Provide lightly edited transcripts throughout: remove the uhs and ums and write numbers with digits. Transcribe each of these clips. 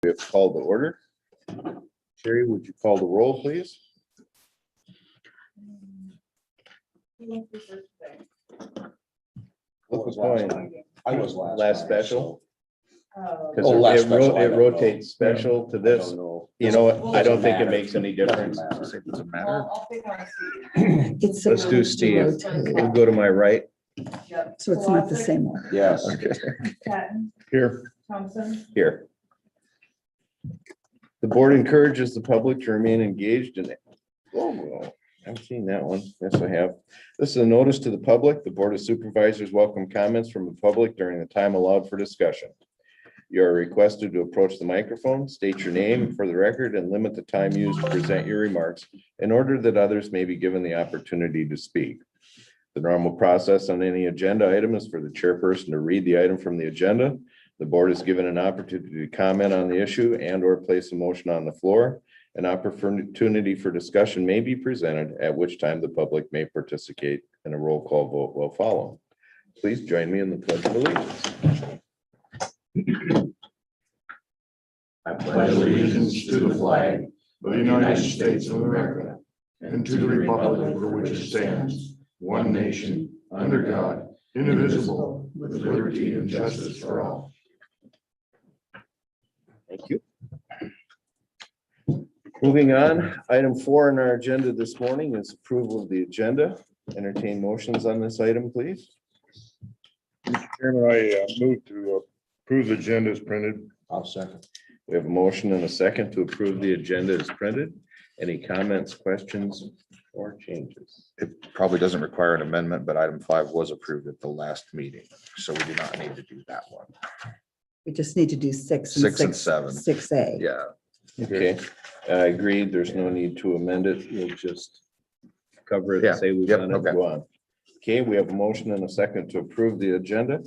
We have called the order. Sherry, would you call the roll, please? Flip a coin. I was Last special? Oh, Because last it special, I don't rotates special to this. know. You know what? I don't think it Doesn't makes any difference. Doesn't matter. I'll pick on Steve. It's Let's do supposed to Steve. rotate, We'll go to my right. Yep. so it's not the same one. Yes. Patton, Here. Thompson, Here. The board encourages the public to remain engaged in it. Oh, well, I've seen that one. Yes, I have. This is a notice to the public. The Board of Supervisors welcome comments from the public during the time allowed for discussion. You are requested to approach the microphone, state your name for the record, and limit the time used to present your remarks in order that others may be given the opportunity to speak. The normal process on any agenda item is for the chairperson to read the item from the agenda. The board is given an opportunity to comment on the issue and or place a motion on the floor. An opportunity for discussion may be presented, at which time the public may participate and a roll call vote will follow. Please join me in the pledge of allegiance. I pledge allegiance to the flag of the United States of America and to the republic for which it stands, one nation, under God, indivisible, with liberty and justice for all. Thank you. Moving on, item 4 on our agenda this morning is approval of the agenda. Entertain motions on this item, please. Mr. Chairman, I move to approve the agenda as printed. I'll second. We have a motion and a second to approve the agenda as printed. Any comments, questions, or changes? It probably doesn't require an amendment, but item 5 was approved at the last meeting, so we do not need to do that one. We just need to do 6 6 and 7. 6A. Yeah. Okay, I agreed. There's no need to amend it. We'll just cover it, Yeah, and say we've yep, done it, okay. go on. Okay, we have a motion and a second to approve the agenda.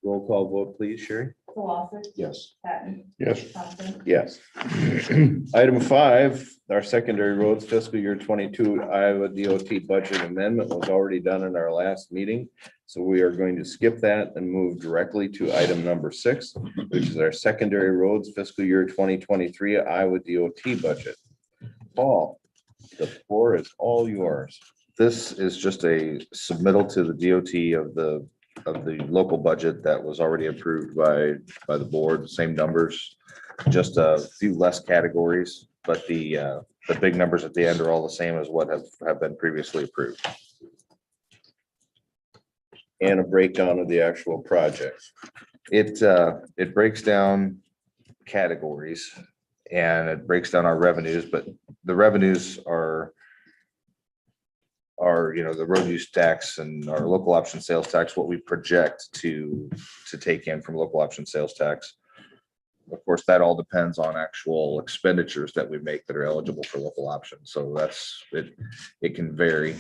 Roll call vote, please, Sherry. Colossus, Yes. Patton, Yes. Thompson, Yes. Item 5, our secondary roads fiscal year 22 Iowa DOT budget amendment was already done in our last meeting. So we are going to skip that and move directly to item number 6, which is our secondary roads fiscal year 2023 Iowa DOT budget. Paul, the floor is all yours. This is just a submittal to the DOT of the local budget that was already approved by the board, same numbers, just a few less categories, but the big numbers at the end are all the same as what have been previously approved. And a breakdown of the actual project. It breaks down categories and it breaks down our revenues, but the revenues are the road use tax and our local option sales tax, what we project to take in from local option sales tax. Of course, that all depends on actual expenditures that we make that are eligible for local option. So that's it. It can vary.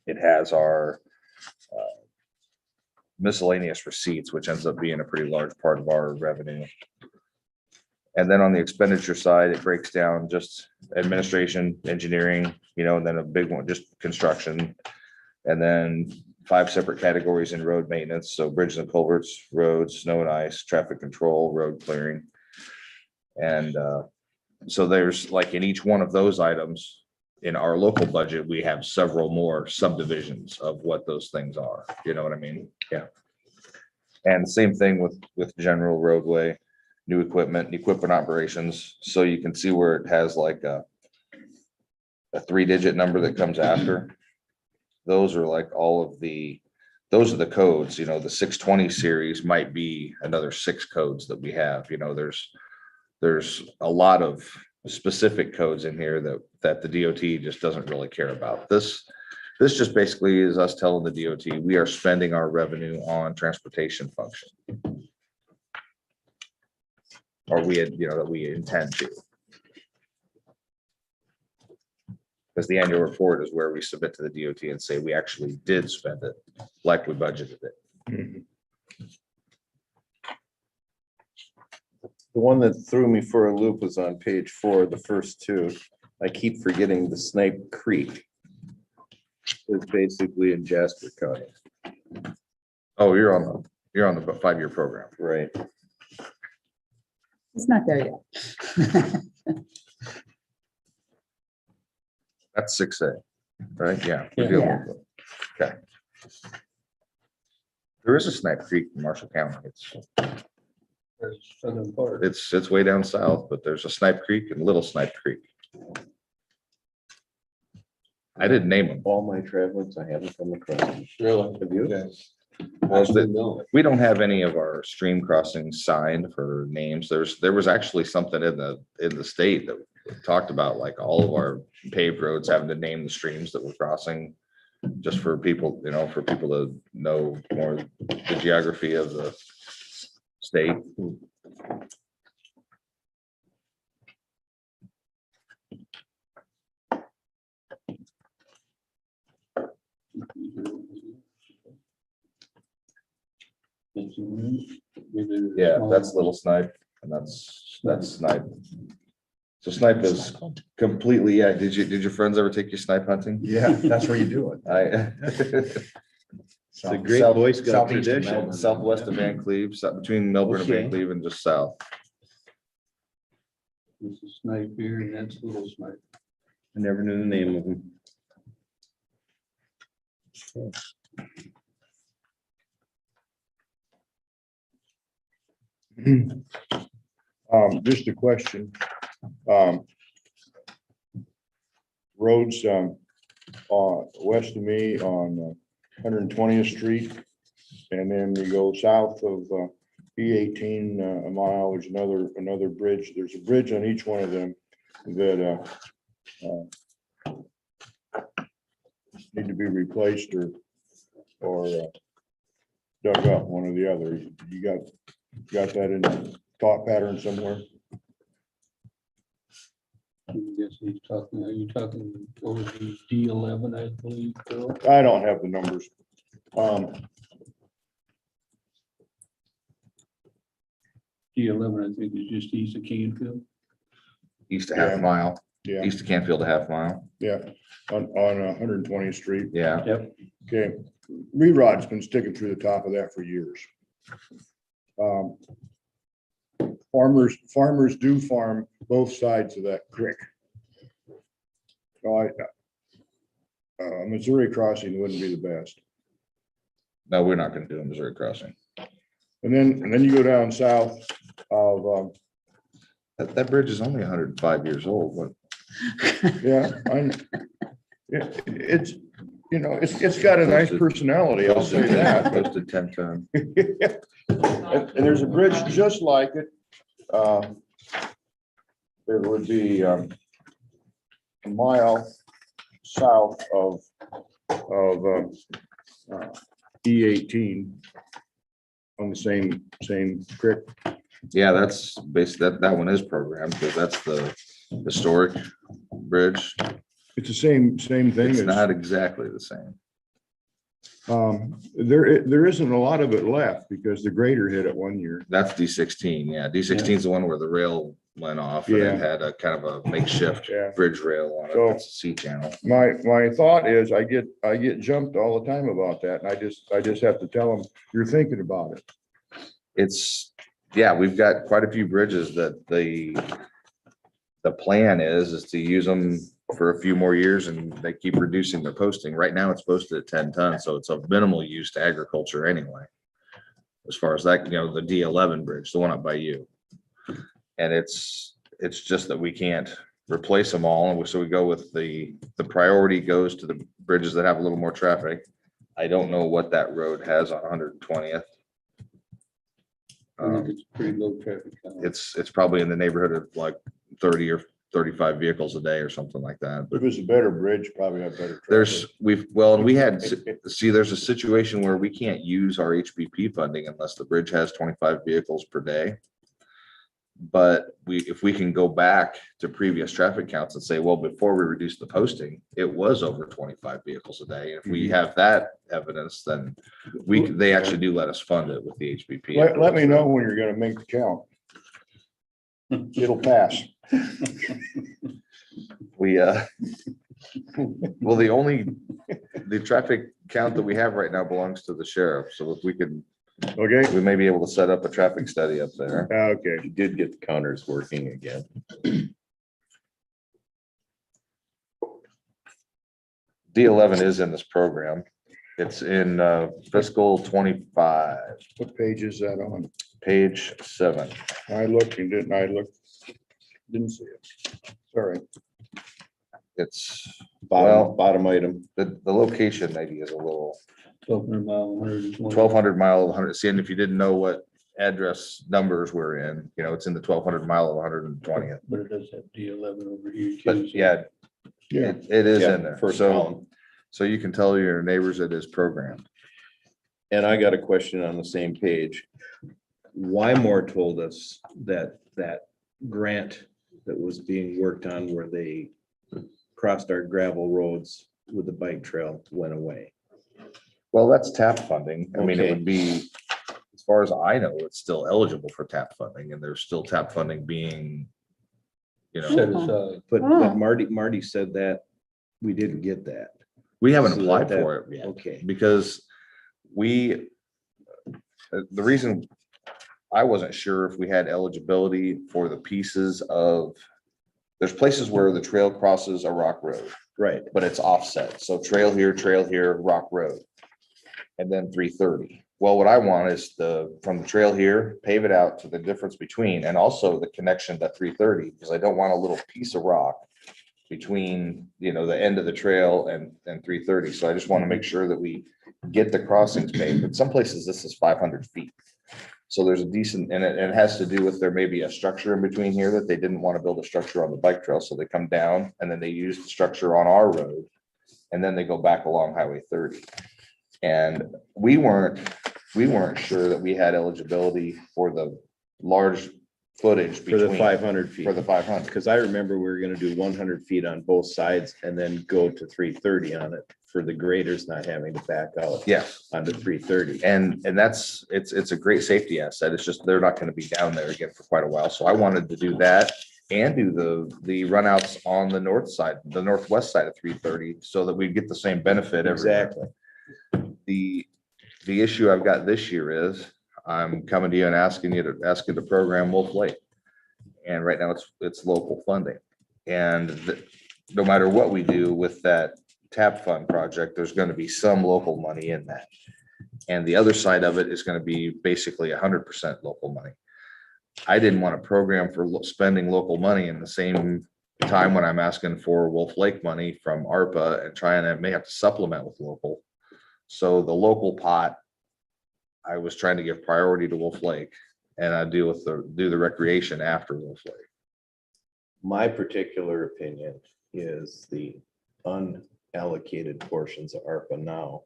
It has our miscellaneous receipts, which ends up being a pretty large part of our revenue. And then on the expenditure side, it breaks down just administration, engineering, and then a big one, just construction. And then 5 separate categories in road maintenance. So bridges and culverts, roads, snow and ice, traffic control, road clearing. And so there's like in each one of those items in our local budget, we have several more subdivisions of what those things are. You know what I mean? Yeah. And same thing with general roadway, new equipment, equipment operations. So you can see where it has like a 3-digit number that comes after. Those are like those are the codes, the 620 series might be another 6 codes that we have. There's a lot of specific codes in here that the DOT just doesn't really care about. This just basically is us telling the DOT we are spending our revenue on transportation function. Or that we intend to. Because the annual report is where we submit to the DOT and say we actually did spend it like we budgeted it. Mhm. The one that threw me for a loop was on page 4, the first 2. I keep forgetting the Snipe Creek. It's basically in Jasper County. Oh, you're on the 5-year program. Right. It's not there yet. That's 6A, right? Yeah. we're Yeah. dealing with it. Okay. There is a Snipe Creek in Marshall County. Southern part. It's way down south, but there's a Snipe Creek and Little Snipe Creek. I didn't name them. All my travels, I haven't come across. them. Really? Have you? Yes. Well, Actually, the- no. We don't have any of our stream crossings signed for names. There was actually something in the state that talked about like all of our paved roads having to name the streams that we're crossing. Just for people, for people to know more the geography of the state. Yeah, that's Little Snipe and that's Snipe. So Snipe is completely, yeah. Did your friends ever take you snipe hunting? Yeah, that's where you do it. It's a great Boy Scout tradition. Southwest of Van Cleve, between Melbourne and Van Okay. Cleve and just south. This is Snipe here and that's Little Snipe. I never knew the name of them. Just a question. Roads, west of me on 120th Street. And then we go south of E18 a mile, there's another bridge. There's a bridge on each one of them that need to be replaced or dug up, one or the other. You got that in the thought pattern somewhere? I guess he's talking, are you talking over the D11, I believe, Bill? I don't have the numbers. D11, I think, is just east of Canfield. East of Half Yeah. Mile, Yeah, east of Canfield, a half mile. yeah, on 120th Street. Yeah, Okay, Rerod's been sticking through the top of that for years. Farmers do farm both sides of that creek. So Missouri crossing wouldn't be the best. no, we're not gonna do a Missouri crossing. And then you go down south of, That bridge is only 105 years old, but yeah, it's, it's got a nice personality, I'll say that. posted 10-ton. And there's a bridge just like it. It would be a mile south of E18 on the same creek. Yeah, that's basically, that one is programmed because that's the historic bridge. It's the same thing. It's as- not exactly the same. There isn't a lot of it left because the grader hit it one year. That's D16, yeah. D16 is the one where the rail went off and Yeah. it had a kind of a makeshift Yeah. bridge rail on it. So- That's a C channel. My thought is I get jumped all the time about that, and I just have to tell them, you're thinking about it. It's, yeah, we've got quite a few bridges that the plan is to use them for a few more years and they keep reducing their posting. Right now it's posted at 10 tons, so it's of minimal use to agriculture anyway. As far as that, the D11 bridge, the one up by you. And it's just that we can't replace them all. And so we go with the priority goes to the bridges that have a little more traffic. I don't know what that road has on 120th. I think it's pretty low traffic count. It's probably in the neighborhood of like 30 or 35 vehicles a day or something like that. If it's a better bridge, probably have better. There's, and we had, there's a situation where we can't use our HBP funding unless the bridge has 25 vehicles per day. But if we can go back to previous traffic counts and say, well, before we reduced the posting, it was over 25 vehicles a day. If we have that evidence, then they actually do let us fund it with the HBP. Let me know when you're gonna make the count. It'll pass. Well, the traffic count that we have right now belongs to the sheriff. So if we can Okay, We may be able to set up a traffic study up there. okay. You did get the counters working again. D11 is in this program. It's in fiscal 25, What page is that on? page 7. I looked and didn't, I looked, didn't see it. Sorry. It's, Bottom, Well- bottom item. the location maybe is a little 1200 mile, 120. 1200 mile of 100. See, and if you didn't know what address numbers we're in, it's in the 1200 mile of 120th. But it does have D11 over here too. But so- yeah, Yeah, it is Yeah, in there. First So, column. so you can tell your neighbors it is programmed. And I got a question on the same page. Wymore told us that that grant that was being worked on where they crossed our gravel roads with the bike trail went away. Well, that's TAP funding. I mean, it Okay. would be, as far as I know, it's still eligible for TAP funding and there's still TAP funding being, Set aside. But Oh. Marty said that we didn't get that. we haven't So applied that- for it yet. Okay, Because the reason I wasn't sure if we had eligibility for the pieces of, there's places where the trail crosses a rock road, right. but it's offset. So trail here, rock road. And then 330. Well, what I want is from the trail here, pave it out to the difference between, and also the connection to 330, because I don't want a little piece of rock between, the end of the trail and 330. So I just want to make sure that we get the crossings paved. But some places this is 500 feet. So there's a decent, and it has to do with there may be a structure in between here that they didn't want to build a structure on the bike trail. So they come down and then they use the structure on our road. And then they go back along Highway 30. And we weren't sure that we had eligibility for the large footage For the between, 500 feet. for the 500. Because I remember we were gonna do 100 feet on both sides and then go to 330 on it for the graders not having to back out Yes. onto 330. And it's a great safety asset. It's just, they're not gonna be down there again for quite a while. So I wanted to do that and do the runouts on the north side, the northwest side of 330, so that we get the same benefit everywhere. Exactly. The issue I've got this year is I'm coming to you and asking you to program Wolf Lake. And right now it's local funding. And no matter what we do with that TAP fund project, there's going to be some local money in that. And the other side of it is going to be basically 100% local money. I didn't want to program for spending local money in the same time when I'm asking for Wolf Lake money from ARPA and trying to may have to supplement with local. So the local pot, I was trying to give priority to Wolf Lake, and I do the recreation after Wolf Lake. My particular opinion is the unallocated portions of ARPA now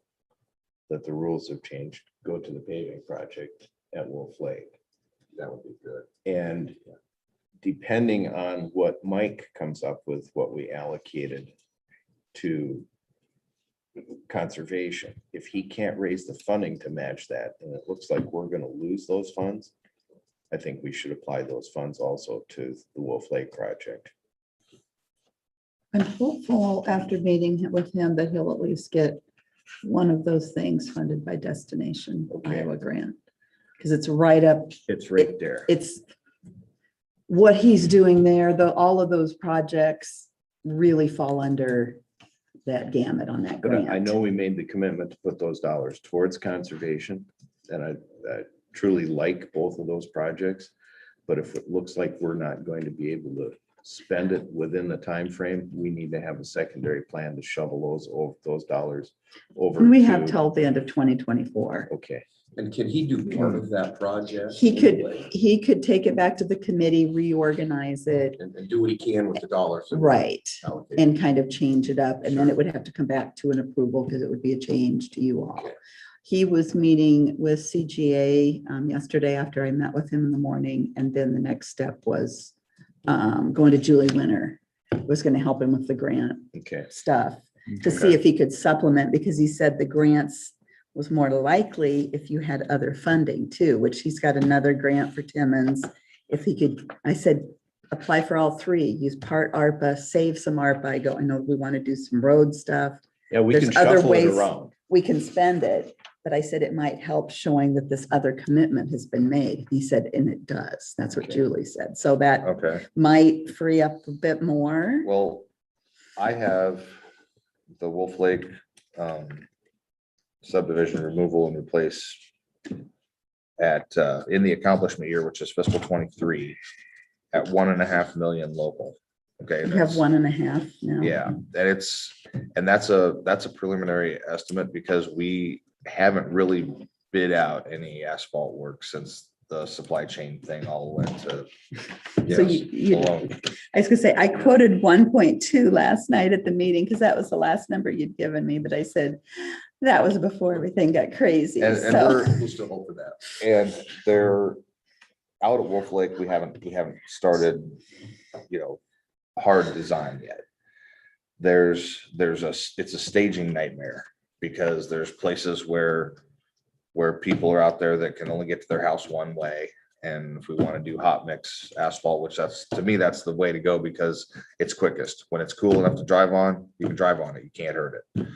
that the rules have changed, go to the paving project at Wolf Lake. That would be good. And depending on what Mike comes up with, what we allocated to conservation, if he can't raise the funding to match that, and it looks like we're gonna lose those funds, I think we should apply those funds also to the Wolf Lake project. I'm hopeful after meeting with him that he'll at least get one of those things funded by Destination Okay. Iowa grant. Because it's right up, It's right there. it's what he's doing there, all of those projects really fall under that gamut on that But grant. I know we made the commitment to put those dollars towards conservation, and I truly like both of those projects. But if it looks like we're not going to be able to spend it within the time frame, we need to have a secondary plan to shovel those dollars over. And we have to- till the end of 2024. Okay, And can he do part of that project? He could take it back to the committee, reorganize it, And do what he can with the dollars. right, Allocated. and kind of change it up, and then it would have to come back to an approval because it would be a change to you all. Okay. He was meeting with CGA yesterday after I met with him in the morning, and then the next step was going to Julie Winter, was going to help him with the grant okay. stuff to see if he could supplement, because he said the grants was more likely if you had other funding too, which he's got another grant for Timmons. If he could, I said, apply for all three, use part ARPA, save some ARPA. I know we want to do some road stuff. Yeah, we There's can other shuffle it ways- around. We can spend it, But I said it might help showing that this other commitment has been made. He said, and it does. That's what Julie said. So that Okay, might free up a bit more. well, I have the Wolf Lake subdivision removal and replace at, in the accomplishment year, which is fiscal 23, at 1.5 million local. Okay. You have 1.5 now. Yeah, and that's a preliminary estimate because we haven't really bid out any asphalt work since the supply chain thing all went to. So you, alone. I was gonna say, I quoted 1.2 last night at the meeting because that was the last number you'd given me, but I said that was before everything got crazy. And So we're still hoping that. And they're out at Wolf Lake, we haven't started, hard design yet. It's a staging nightmare because there's places where people are out there that can only get to their house one way. And if we want to do hot mix asphalt, which to me, that's the way to go because it's quickest. When it's cool enough to drive on, you can drive on it. You can't hurt it.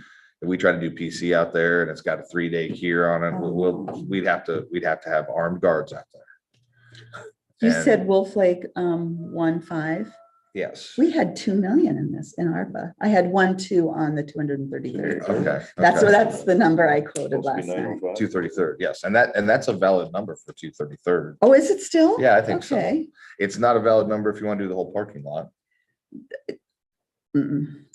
If we try to do PC out there and it's got a 3-day cure on it, we'd have to have armed guards out there. you And- said Wolf Lake 1.5. Yes. We had 2 million in this, in ARPA. I had 1.2 on the 233rd. Okay. That's the number I quoted Supposed to last be night. 905. 233rd, yes, and that's a valid number for 233rd. Oh, is it still? Yeah, I think so. Okay. It's not a valid number if you want to do the whole parking lot.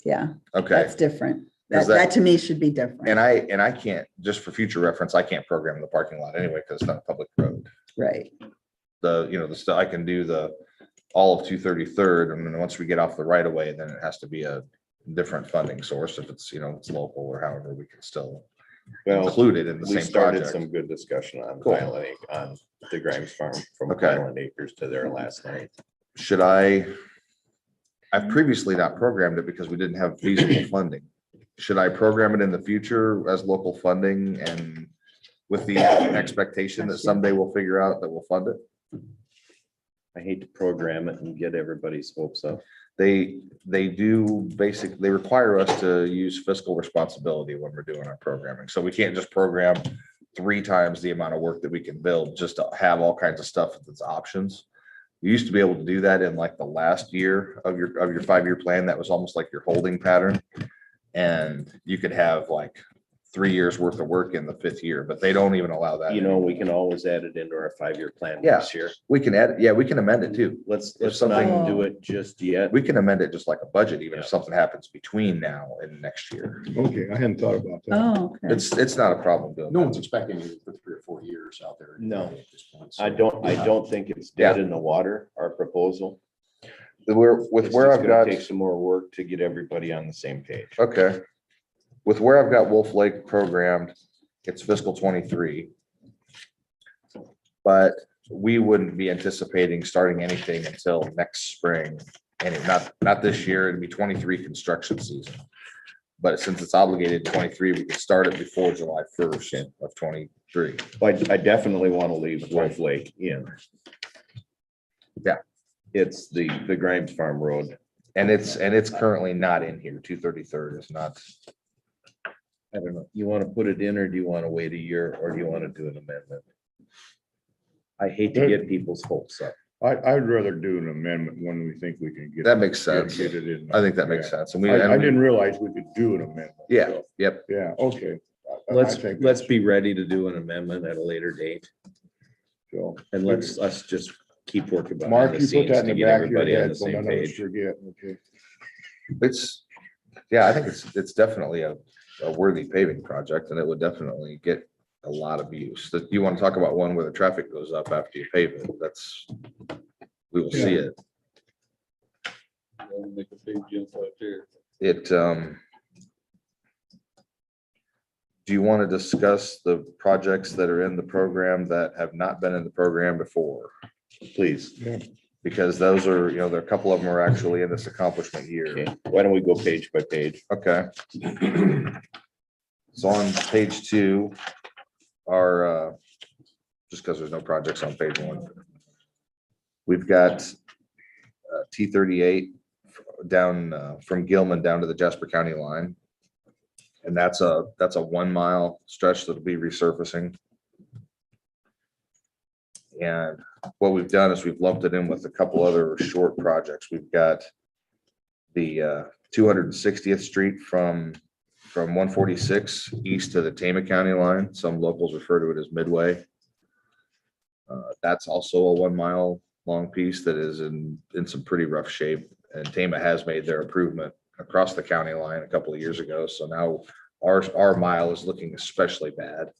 Yeah, Okay, that's different. Is That that- to me should be different. and I can't, just for future reference, I can't program the parking lot anyway, because it's not a public road. Right. The stuff, I can do all of 233rd, and then once we get off the right of way, then it has to be a different funding source. If it's, it's local or however, we can still Well, include it in the we same started project. some good discussion on Cool. Highland, on the Grimes Farm from Okay. Highland Acres to there last night. Should I've previously not programmed it because we didn't have feasible funding. Should I program it in the future as local funding and with the expectation that someday we'll figure out that we'll fund it? I hate to program it and get everybody's hopes up. They do they require us to use fiscal responsibility when we're doing our programming. So we can't just program 3 times the amount of work that we can build, just to have all kinds of stuff that's options. You used to be able to do that in like the last year of your 5-year plan. That was almost like your holding pattern. And you could have like 3 years worth of work in the 5th year, but they don't even allow that. We can always add it into our 5-year plan Yeah. this year. We can add, we can amend it too. Let's If not something- do it just yet. We can amend it just like a budget, even if Yeah. something happens between now and next year. Okay, I hadn't thought about that. Oh, okay. It's not a problem doing No that. one's expecting it for 3 or 4 years out there. No. at this point, so- I don't think it's dead in the water, our proposal. With It's where just I've gonna got, take some more work to get everybody on the same page. okay. With where I've got Wolf Lake programmed, it's fiscal 23. But we wouldn't be anticipating starting anything until next spring. And not this year, it'd be 23 construction season. But since it's obligated 23, we could start it before July 1st of 23. But I definitely want to leave Wolf Lake in. Yeah. It's the Grimes Farm Road. And it's currently not in here. 233rd is not. I don't know, you want to put it in or do you want to wait a year or do you want to do an amendment? I hate to get people's hopes up. I'd rather do an amendment when we think we can get. That makes sense. Get it in. I think that makes sense. And I didn't realize we could do an amendment. Yeah, so, yep. Yeah, okay. I Let's think be ready to do an amendment at a later date so. and let's just keep working behind Mark, the you put scenes that in to the get back of your everybody on head, the so same none of us page. forget, okay? I think it's definitely a worthy paving project and it would definitely get a lot of use. That you want to talk about one where the traffic goes up after you pave it, we will see it. That'll make a big jump out there. Do you want to discuss the projects that are in the program that have not been in the program before? Please. Yeah. Because those are, there are a couple of them are actually in this accomplishment year. Okay, why don't we go page by page? Okay. So on page 2, our, just because there's no projects on page 1. We've got T38 down from Gilman down to the Jasper County line. And that's a 1 mile stretch that'll be resurfacing. And what we've done is we've lumped it in with a couple other short projects. We've got the 260th Street from 146 east to the Tama County line. Some locals refer to it as Midway. That's also a 1 mile long piece that is in some pretty rough shape. And Tama has made their improvement across the county line a couple of years ago. So now our mile is looking especially bad.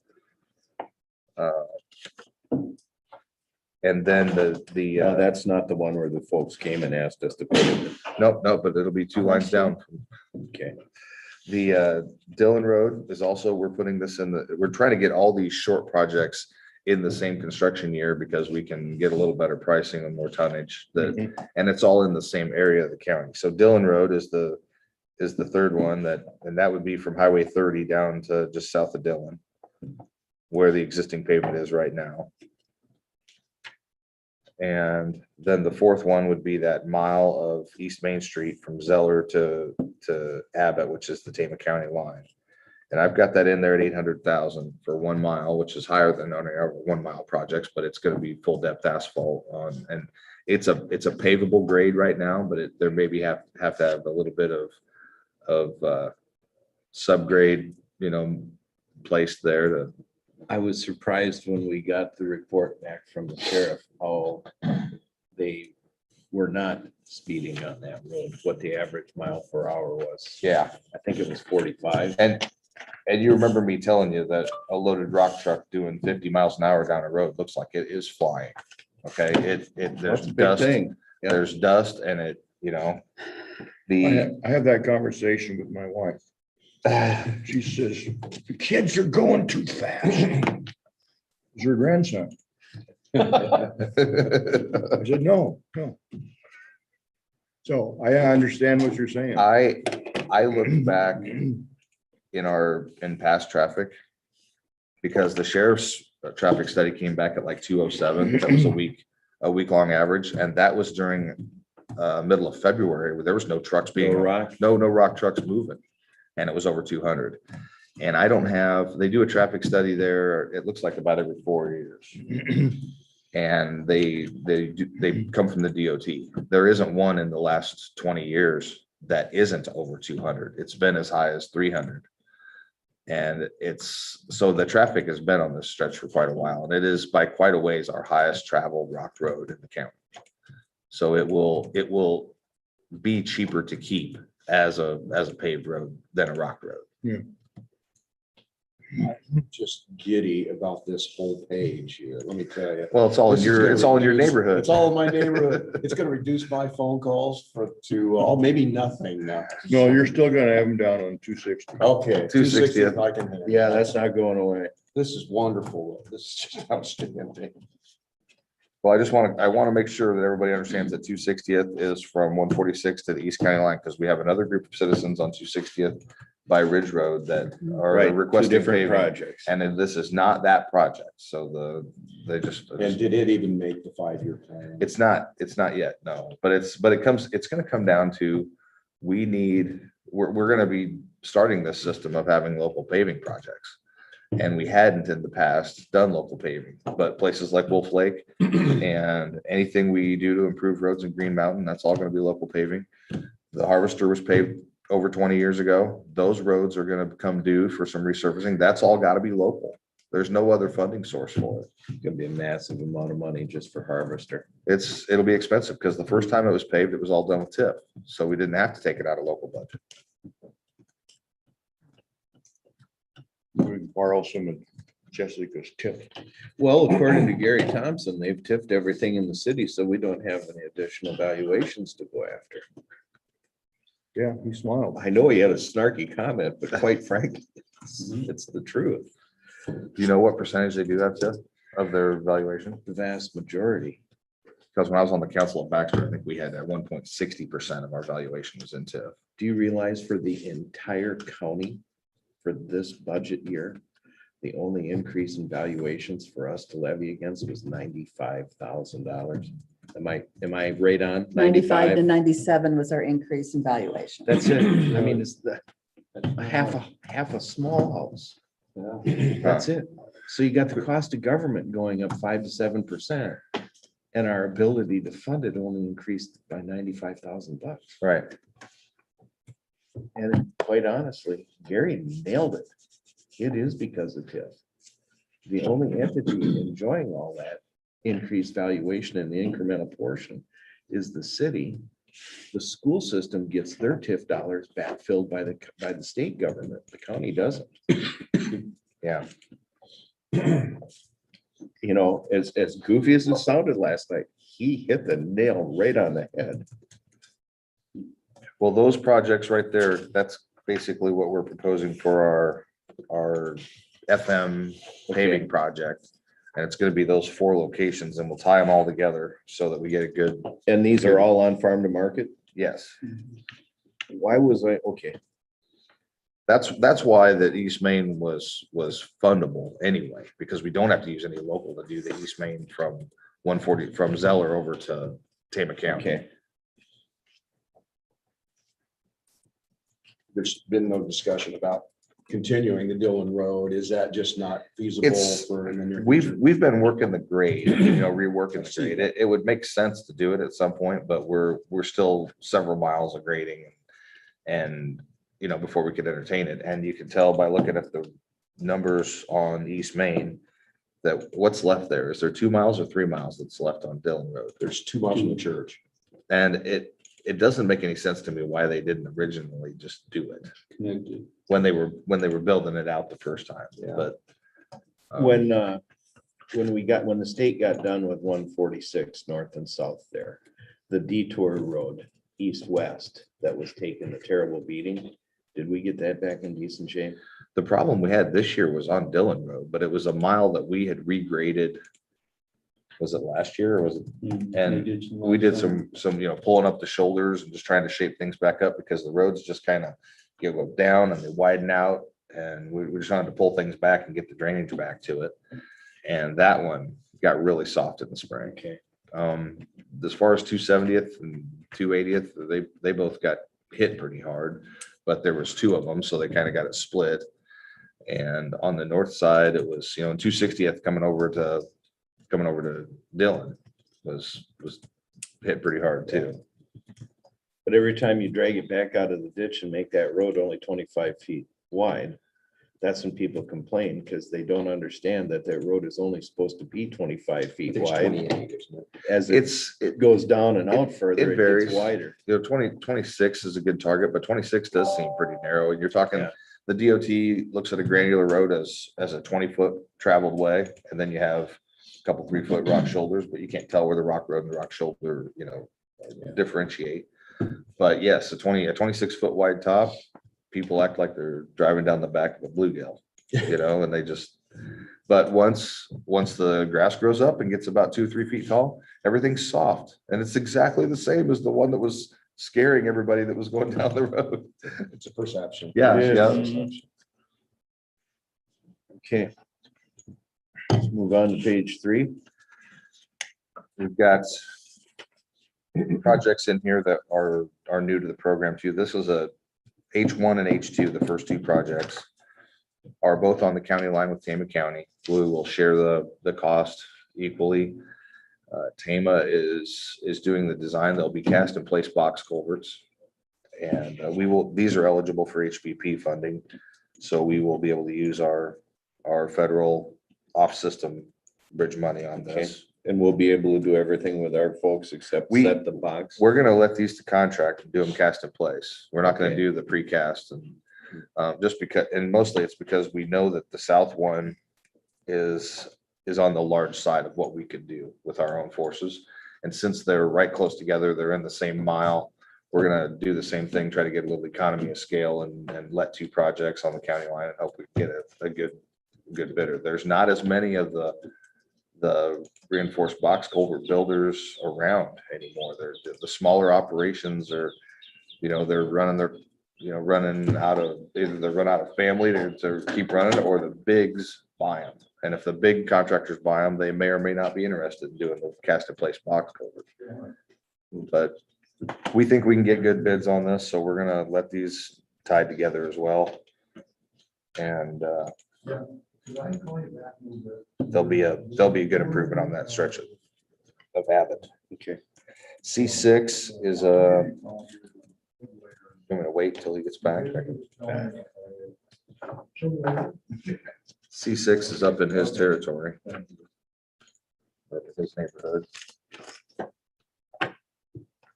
And then No, that's not the one where the folks came and asked us to pay it. nope, but it'll be 2 lines down. Okay. The Dillon Road is also, we're putting this we're trying to get all these short projects in the same construction year because we can get a little better pricing and more tonnage and it's all in the same area of the county. So Dillon Road is the third one and that would be from Highway 30 down to just south of Dillon, where the existing pavement is right now. And then the fourth one would be that mile of East Main Street from Zeller to Abbott, which is the Tama County line. And I've got that in there at 800,000 for 1 mile, which is higher than on our 1 mile projects, but it's going to be full depth asphalt on, and it's a pavable grade right now, but there maybe have to have a little bit of subgrade, placed there to. I was surprised when we got the report back from the sheriff, how they were not speeding on that road, what the average mile per hour was. Yeah. I think it was 45. And you remember me telling you that a loaded rock truck doing 50 miles an hour down a road looks like it is flying. Okay, there's That's a big dust, thing. Yeah. there's dust and I have that conversation with my wife. She says, the kids are going too fast. Is your grandson? I said, no. So I understand what you're saying. I looked back in past traffic because the sheriff's traffic study came back at like 207. That was a week long average. And that was during middle of February where there was no trucks no rock trucks moving. And it was over 200. And I don't have, they do a traffic study there. It looks like about every 4 years. And they come from the DOT. There isn't one in the last 20 years that isn't over 200. It's been as high as 300. And so the traffic has been on this stretch for quite a while. And it is by quite a ways our highest traveled rock road in the county. So it will be cheaper to keep as a paved road than a rock road. Yeah. Just giddy about this whole page here, let me tell you. Well, it's all in your neighborhood. It's all in my neighborhood. It's gonna reduce my phone calls to maybe nothing now. No, you're still gonna have them down on 260. Okay. 260. I can handle. Yeah, that's not going away. This is wonderful. This is just outstanding. Well, I want to make sure that everybody understands that 260th is from 146 to the East County line, because we have another group of citizens on 260th by Ridge Road that are Right, two requesting different paving. projects. And then this is not that project. So And did it even make the 5-year plan? it's not yet, no, but it's going to come down to, we're going to be starting this system of having local paving projects. And we hadn't in the past done local paving, but places like Wolf Lake and anything we do to improve roads in Green Mountain, that's all going to be local paving. The Harvester was paved over 20 years ago. Those roads are going to become due for some resurfacing. That's all got to be local. There's no other funding source for it. It's gonna be a massive amount of money just for Harvester. It'll be expensive because the first time it was paved, it was all done with TIF. So we didn't have to take it out of local budget. We can borrow some of Jessica's tip. Well, according to Gary Thompson, they've tipped everything in the city, so we don't have any additional valuations to go after. Yeah, he smiled. I know he had a snarky comment, but quite frankly, it's the truth. Do you know what percentage they do have TIF of their valuation? The vast majority. Because when I was on the council of Baxter, I think we had at 1.60% of our valuation was in TIF. Do you realize for the entire county, for this budget year, the only increase in valuations for us to levy against was $95,000? Am I right on? 95 to 97 was our increase in valuation. That's it. I mean, half a small house. Yeah. That's it. So you got the cost of government going up 5 to 7%. And our ability to fund it only increased by $95,000. Right. And quite honestly, Gary nailed it. It is because of TIF. The only entity enjoying all that increased valuation in the incremental portion is the city. The school system gets their TIF dollars backfilled by the state government. The county doesn't. Yeah. You know, as goofy as it sounded last night, he hit the nail right on the head. Well, those projects right there, that's basically what we're proposing for our FM paving project. And it's gonna be those 4 locations, and we'll tie them all together so that we get a good, And these are all on farm to market? yes. Why was I, okay, That's why that East Main was fundable anyway, because we don't have to use any local to do the East Main from 140, from Zeller over to Tama County. okay. There's been no discussion about continuing the Dillon Road. Is that just not feasible It's- for? in the near We've future? been working the grade, reworking the grade. It would make sense to do it at some point, but we're still several miles of grading and before we could entertain it. And you can tell by looking at the numbers on East Main that what's left there. Is there 2 miles or 3 miles that's left on Dillon Road? There's 2 miles from the church. And it doesn't make any sense to me why they didn't originally just do it Connected. when they were building it out the first time, Yeah. but. When the state got done with 146 north and south there, the detour road east-west that was taking a terrible beating, did we get that back in decent shape? The problem we had this year was on Dillon Road, but it was a mile that we had regraded. Was it last year or was it? And we did some, pulling up the shoulders and just trying to shape things back up because the roads just kind of, go down and they widen out. And we just wanted to pull things back and get the drainage back to it. And that one got really soft in the spring. Okay. As far as 270th and 280th, they both got hit pretty hard, but there was 2 of them, so they kind of got it split. And on the north side, it was, 260th coming over to Dillon was hit pretty hard too. But every time you drag it back out of the ditch and make that road only 25 feet wide, that's when people complain because they don't understand that that road is only supposed to be 25 I feet think it's wide. 28, isn't it? As It it goes down and out further, it varies. gets wider. 26 is a good target, but 26 does seem pretty narrow. And you're talking, Yeah. the DOT looks at a granular road as a 20-foot traveled way. And then you have a couple 3-foot rock shoulders, but you can't tell where the rock road and the rock shoulder, differentiate. But yes, a 26-foot wide top, people act like they're driving down the back of a bluegill, and they just, but once the grass grows up and gets about 2 or 3 feet tall, everything's soft. And it's exactly the same as the one that was scaring everybody that was going down the road. It's a perception. Yeah, It is. yeah. Perception. Okay. Let's move on to page 3. We've got projects in here that are new to the program too. This is a H1 and H2, the first 2 projects are both on the county line with Tama County. We will share the cost equally. Tama is doing the design. They'll be cast in place box culverts. And these are eligible for HBP funding. So we will be able to use our federal off-system bridge money on this. And we'll be able to do everything with our folks except set the box. We're gonna let these to contract and do them cast in place. We're not gonna Okay. do the precast and just because, and mostly it's because we know that the south one is on the large side of what we could do with our own forces. And since they're right close together, they're in the same mile. We're gonna do the same thing, try to get a little economy of scale and let 2 projects on the county line and hope we get a good bidder. There's not as many of the reinforced box culvert builders around anymore. The smaller operations are, they're running out of, either they run out of family to keep running, or the bigs buy them. And if the big contractors buy them, they may or may not be interested in doing the cast in place box culvert. But we think we can get good bids on this, so we're gonna let these tied together as well. And there'll be a good improvement on that stretch of Abbott. Okay. C6 is I'm gonna wait till he gets back. C6 is up in his territory. His neighborhood.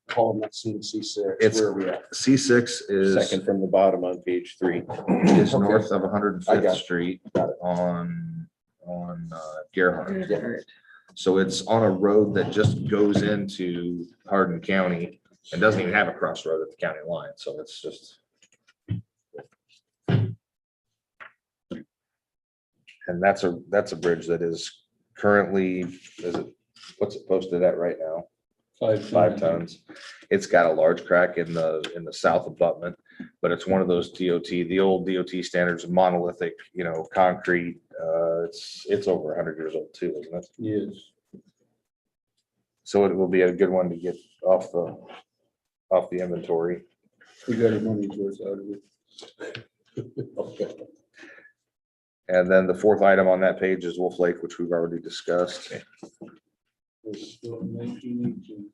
Paul, I'm not seeing C6. It's- Where are we at? C6 is Second from the bottom on page 3. is Okay. north of I 105th got it. Street on Gerhardt. So it's on a road that just goes into Hardin County and doesn't even have a crossroad at the county line. So it's just. And that's a bridge that is currently, what's it posted at right now? 5 tons. It's got a large crack in the south abutment, but it's one of those the old DOT standards, monolithic, concrete. It's over 100 years old too, isn't it? Yes. So it will be a good one to get off the inventory. We got our money's worth out of it. Okay. And then the fourth item on that page is Wolf Lake, which we've already discussed. It's still 1918.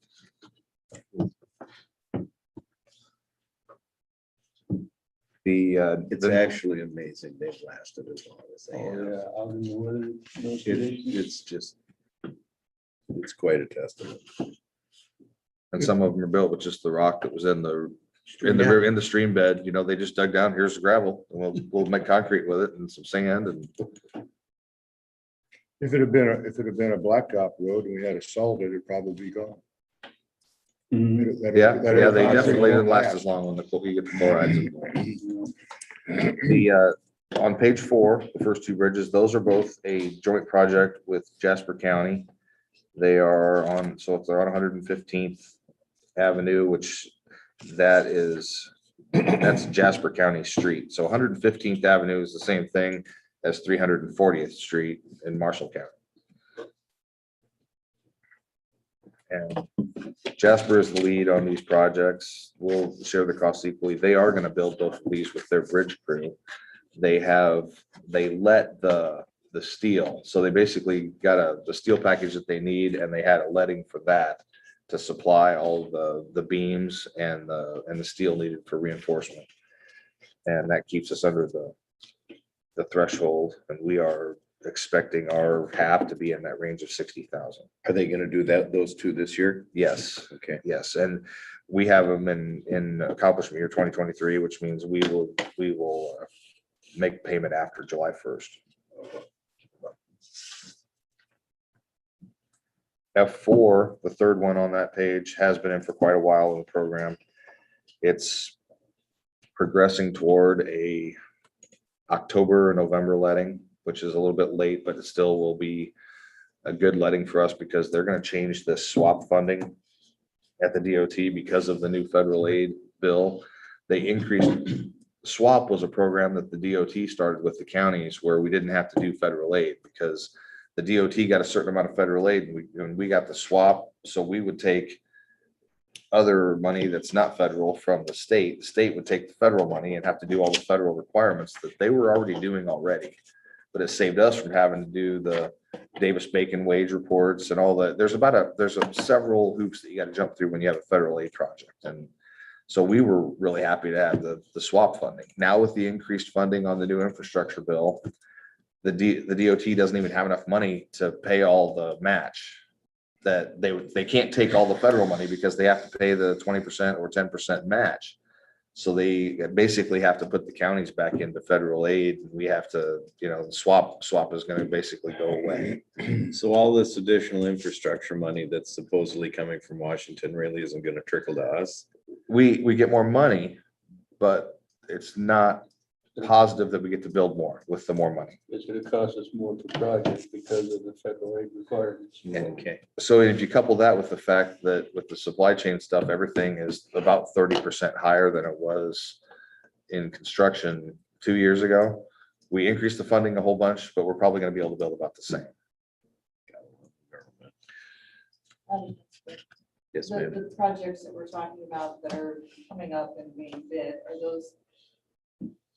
It's actually amazing. They've lasted as long as they Oh, have. yeah, out in the weather. most It- days. It's just, it's quite a testament. And some of them are built with just the rock that was in the stream bed, they just dug down, here's the gravel, and we'll make concrete with it and some sand and. If it had been a blacktop road and we had to salt it, it'd probably be gone. Mhm. Yeah, they definitely didn't last as long when we get the chlorides. On page 4, the first 2 bridges, those are both a joint project with Jasper County. They're on 115th Avenue, which that's Jasper County Street. So 115th Avenue is the same thing as 340th Street in Marshall County. And Jasper is the lead on these projects. We'll share the costs equally. They are going to build both of these with their bridge crew. They let the steel. So they basically got the steel package that they need, and they had a letting for that to supply all the beams and the steel needed for reinforcement. And that keeps us under the threshold, and we are expecting our half to be in that range of 60,000. Are they gonna do those 2 this year? Yes. Okay. Yes, and we have them in accomplishment year 2023, which means we will make payment after July 1st. F4, the third one on that page, has been in for quite a while in the program. It's progressing toward a October or November letting, which is a little bit late, but it still will be a good letting for us because they're going to change this swap funding at the DOT because of the new federal aid bill. They increased. SWAP was a program that the DOT started with the counties where we didn't have to do federal aid because the DOT got a certain amount of federal aid and we got the swap. So we would take other money that's not federal from the state. The state would take the federal money and have to do all the federal requirements that they were already doing already. But it saved us from having to do the Davis-Bacon wage reports and all that. There's several hoops that you got to jump through when you have a federal aid project. And so we were really happy to have the swap funding. Now with the increased funding on the new infrastructure bill, the DOT doesn't even have enough money to pay all the match. That they can't take all the federal money because they have to pay the 20% or 10% match. So they basically have to put the counties back into federal aid. We have to, the swap is going to basically go away. So all this additional infrastructure money that's supposedly coming from Washington really isn't gonna trickle to us? We get more money, but it's not positive that we get to build more with the more money. It's gonna cost us more per project because of the federal aid requirements. Okay. So if you couple that with the fact that with the supply chain stuff, everything is about 30% higher than it was in construction 2 years ago. We increased the funding a whole bunch, but we're probably going to be able to build about the same. Yes, ma'am. The projects that we're talking about that are coming up and being bid, are those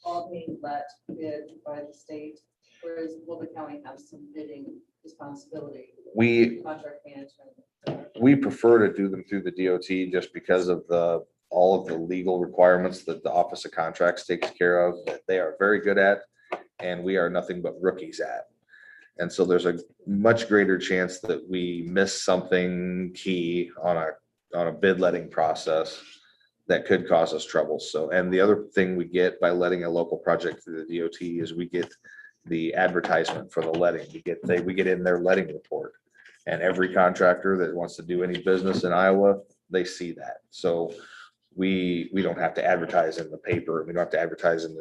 all being let bid by the state, whereas will the county have some bidding responsibility, We, contract management? we prefer to do them through the DOT just because of all of the legal requirements that the Office of Contracts takes care of, that they are very good at, and we are nothing but rookies at. And so there's a much greater chance that we miss something key on a bid letting process that could cause us trouble. So, and the other thing we get by letting a local project through the DOT is we get the advertisement for the letting. We get in their letting report. And every contractor that wants to do any business in Iowa, they see that. So we don't have to advertise in the paper. We don't have to advertise in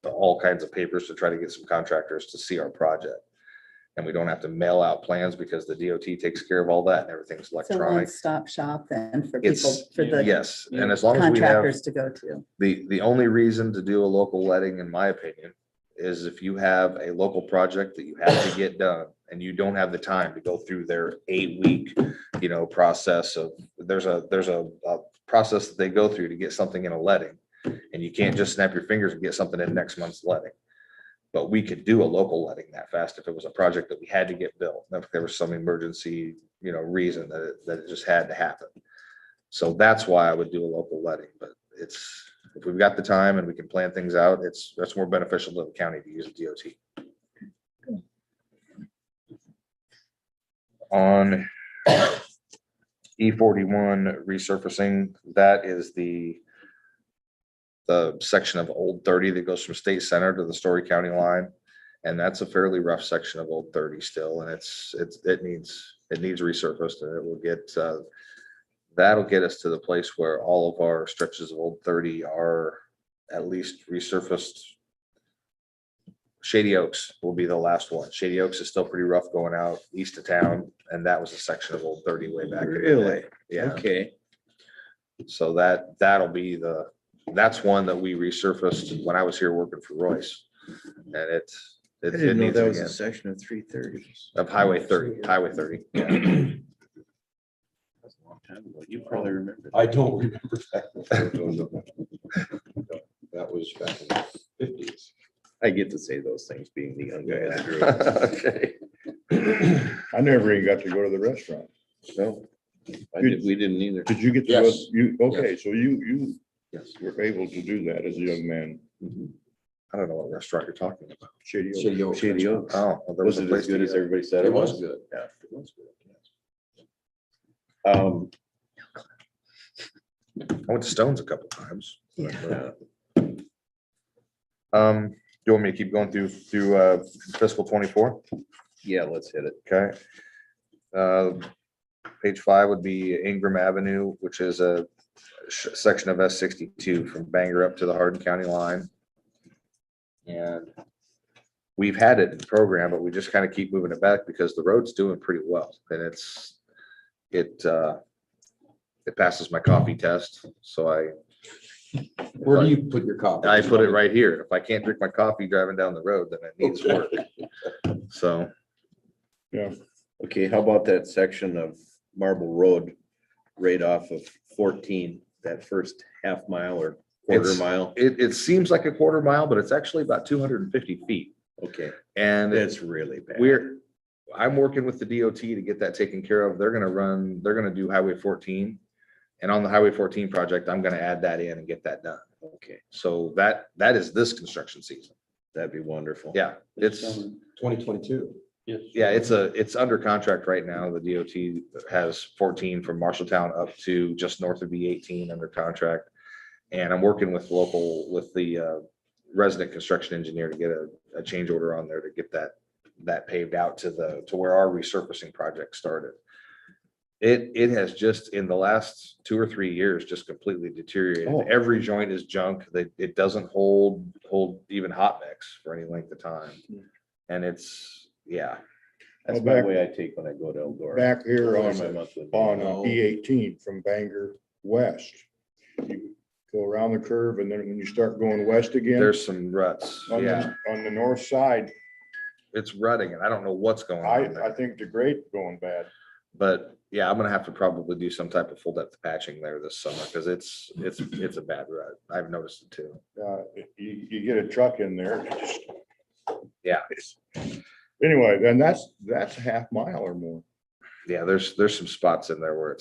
all kinds of papers to try to get some contractors to see our project. And we don't have to mail out plans because the DOT takes care of all that and everything's It's a electronic. one-stop shop then for people, It's, for the yes, and as long as we have, contractors to go to. the only reason to do a local letting, in my opinion, is if you have a local project that you have to get done and you don't have the time to go through their 8-week, process of, there's a process that they go through to get something in a letting. And you can't just snap your fingers and get something in next month's letting. But we could do a local letting that fast if it was a project that we had to get built, if there was some emergency, reason that it just had to happen. So that's why I would do a local letting, but if we've got the time and we can plan things out, that's more beneficial to the county to use a DOT. On E41 resurfacing, that is the section of Old 30 that goes from State Center to the Story County line. And that's a fairly rough section of Old 30 still, and it needs resurfaced, and it will get, that'll get us to the place where all of our stretches of Old 30 are at least resurfaced. Shady Oaks will be the last one. Shady Oaks is still pretty rough going out east of town, and that was a section of Old 30 way back. in the day. Really? Yeah. Okay. So that'll be that's one that we resurfaced when I was here working for Royce. And I it didn't know needs that it was a again. section of 330. Of Highway 30. Yeah. That's a long time ago. You probably remember. I don't remember that. That was back in the 50s. I get to say those things being the young guy of the group. Okay. I never even got to go to the restaurant. No, we didn't either. Did you get to, Yes. okay, so you Yes. were able to do that as a young man. I don't know what restaurant you're talking about. Shady Oaks. Shady Oaks. Shady Oaks. Oh, well, there Was a it place as to good eat as there. everybody said It it was was? good. Yeah, it was good. I went to Stone's a couple times. Yeah. You want me to keep going through fiscal 24? Yeah, let's hit it. Okay. Page 5 would be Ingram Avenue, which is a section of S62 from Bangor up to the Hardin County line. And we've had it in the program, but we just kind of keep moving it back because the road's doing pretty well. And it passes my coffee test. So Where do you put your copy? I put it right here. If I can't drink my coffee driving down the road, then it needs work. So Okay, how about that section of Marble Road right off of 14, that first half mile or quarter It's- mile? it seems like a quarter mile, but it's actually about 250 feet. Okay, And that's really bad. I'm working with the DOT to get that taken care of. They're gonna do Highway 14. And on the Highway 14 project, I'm gonna add that in and get that done. Okay, So that is this construction season. that'd be wonderful. Yeah, it's, 2022. Yes. yeah, it's under contract right now. The DOT has 14 from Marshalltown up to just north of E18 under contract. And I'm working with the resident construction engineer to get a change order on there to get that paved out to where our resurfacing project started. It has just in the last 2 or 3 years just completely deteriorated. Oh. Every joint is junk. It doesn't hold even hot mix for any length of time. And yeah. That's my way I take when I go to Eldora. Back here Those on are my monthly. on No. E18 from Bangor west. You go around the curve and then when you start going west again. There's some ruts. On Yeah, on the north side, it's rutting and I don't know what's going on I there. think the grade going bad. But yeah, I'm gonna have to probably do some type of full depth patching there this summer because it's a bad rut. I've noticed it too. You get a truck in there. it just- Yeah. Anyway, then that's a half mile or more. Yeah, there's some spots in there where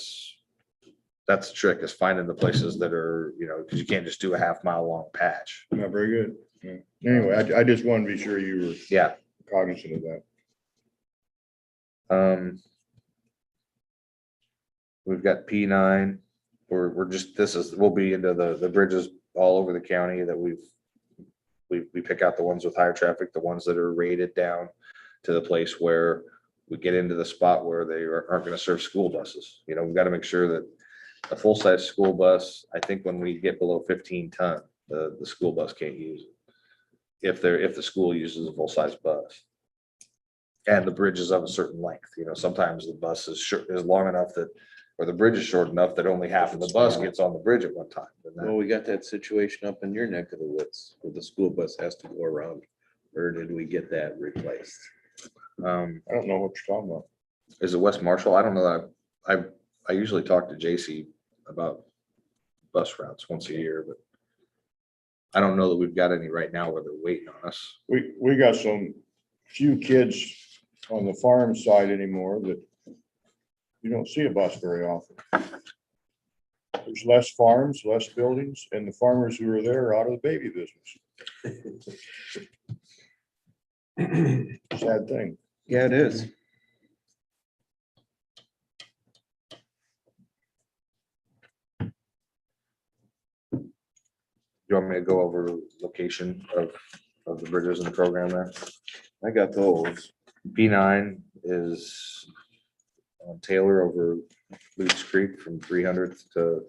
that's the trick is finding the places that are, because you can't just do a half-mile long patch. Not very good. Yeah. Anyway, I just wanted to be sure you were Yeah. cognizant of that. We've got P9. We'll be into the bridges all over the county that we pick out the ones with higher traffic, the ones that are rated down to the place where we get into the spot where they aren't gonna serve school buses. We've got to make sure that a full-size school bus, I think when we get below 15 ton, the school bus can't use it. If the school uses a full-size bus. And the bridge is of a certain length, sometimes the bus is long enough or the bridge is short enough that only half of the bus gets on the bridge at one time. And Well, we got that situation up in your neck of the woods where the school bus has to go around. Or did we get that replaced? that, I don't know what you're talking about. Is it West Marshall? I don't know that I usually talk to JC about bus routes once a year, but I don't know that we've got any right now where they're waiting on us. We got some few kids on the farm side anymore that you don't see a bus very often. There's less farms, less buildings, and the farmers who are there are out of the baby business. Sad thing. Yeah, it is. You want me to go over location of the bridges in the program there? I got those. B9 is on Taylor over Luke's Creek from 300th to.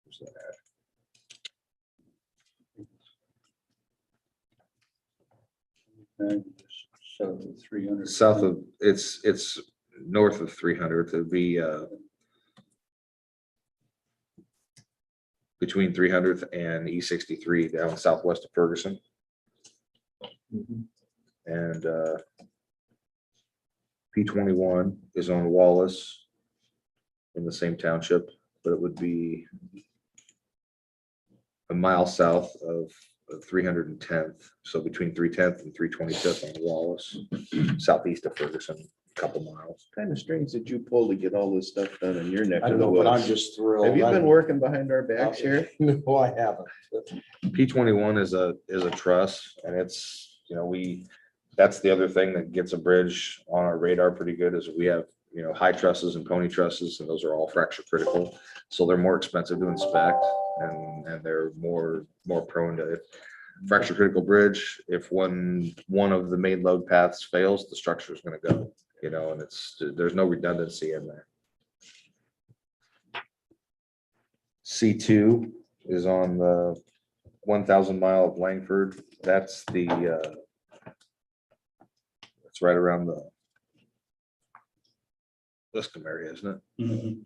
Where's that at? And south of 300. South of, it's north of 300th. It'd be between 300th and E63 down southwest of Ferguson. And P21 is on Wallace in the same township, but it would be a mile south of 310th. So between 310th and 325th on Wallace, southeast of Ferguson, a couple miles. Kind of strange that you pulled to get all this stuff done in your neck I of the know, but I'm woods. just thrilled. Have you been I'm- working behind our backs here? No, I haven't. P21 is a truss, and it's, that's the other thing that gets a bridge on our radar pretty good is we have, high trusses and pony trusses, and those are all fracture critical. So they're more expensive to inspect and they're more prone to fracture critical bridge. If one of the main load paths fails, the structure is going to go, and there's no redundancy in there. C2 is on the 1,000 mile of Langford. That's it's right around the Liscum area, isn't it? Mhm.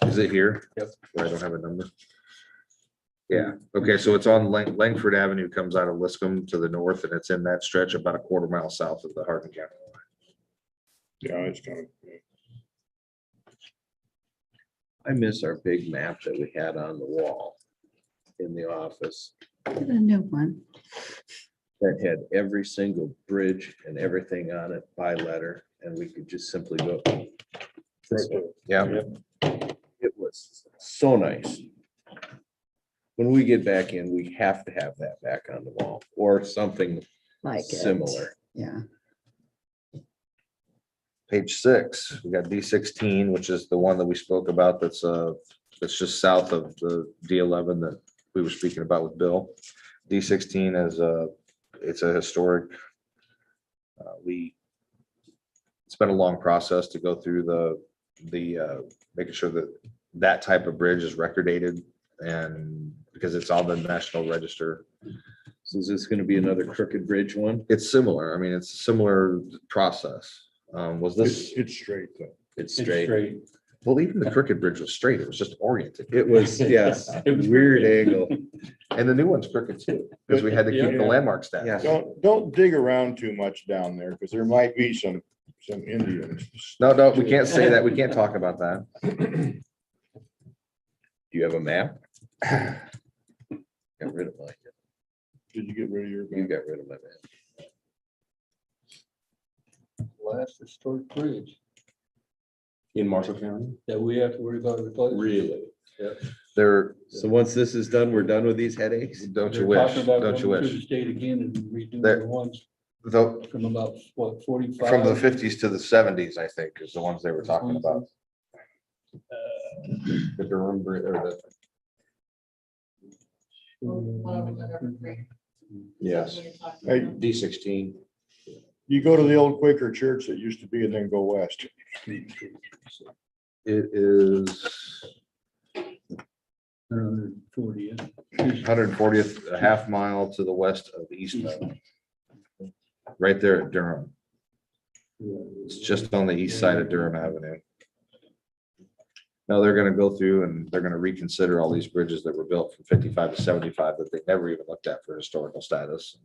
Is it here? Yep. Where I don't have a number. Yeah, okay, so it's on Langford Avenue, comes out of Liscum to the north, and it's in that stretch about a quarter mile south of the Hardin County line. Yeah, it's kind of. I miss our big map that we had on the wall in the office Get a new one. that had every single bridge and everything on it by letter, and we could just simply go. this way. Yeah, It was so nice. When we get back in, we have to have that back on the wall or something Like it. similar. Yeah. page 6, we got D16, which is the one that we spoke about. That's just south of the D11 that we were speaking about with Bill. D16 is it's a historic. It's been a long process to go through the making sure that type of bridge is record dated, and because it's on the National Register. So is this gonna be another crooked bridge one? It's similar. I mean, it's a similar process. Was this? It's straight though. It's It's straight. straight. Well, even the Crooked Bridge was straight. It was just oriented. It was, yes, It was weird crooked. angle. And the new one's crooked too, because we had to keep the Yeah. landmark status. Yeah. Don't dig around too much down there, because there might be some Indians. No, we can't say that. We can't talk about that. Do you have a map? Got rid of mine. Did you get rid of your? You got rid of my map. Last historic bridge In Marshall County? that we have to worry about replacing. Really? They're, So once this is done, we're done with these headaches? don't you They're wish, talking about don't you going through wish? the state again and redoing There- the ones Though, from about, what, 45? from the fifties to the seventies, I think, is the ones they were talking about. The Durham Bridge or the. One of them that are free. Yes, When you're talking Hey, about- D16. You go to the old Quaker church that used to be and then go west. It is 140, yeah. 140th, a half mile to the west of Eastman. Right there at Durham. It's just on the east side of Durham Avenue. Now they're gonna go through and they're gonna reconsider all these bridges that were built from 55 to 75 that they never even looked at for historical status.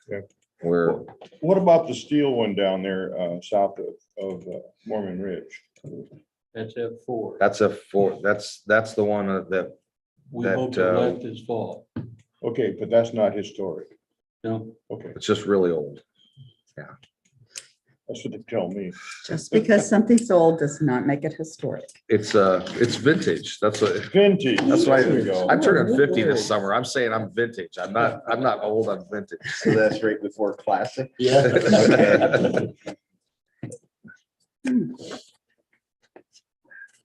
Yeah. Where, What about the steel one down there, south of Mormon Ridge? That's F4. that's that's the one that, We that, hope to let this fall. Okay, but that's not historic. No, Okay, it's just really old. that's what they tell me. Just because something's old does not make it historic. It's vintage. That's what, Vintage. that's why There we go. I'm turning 50 this summer. I'm saying I'm vintage. I'm not old, I'm vintage. So that's right before classic?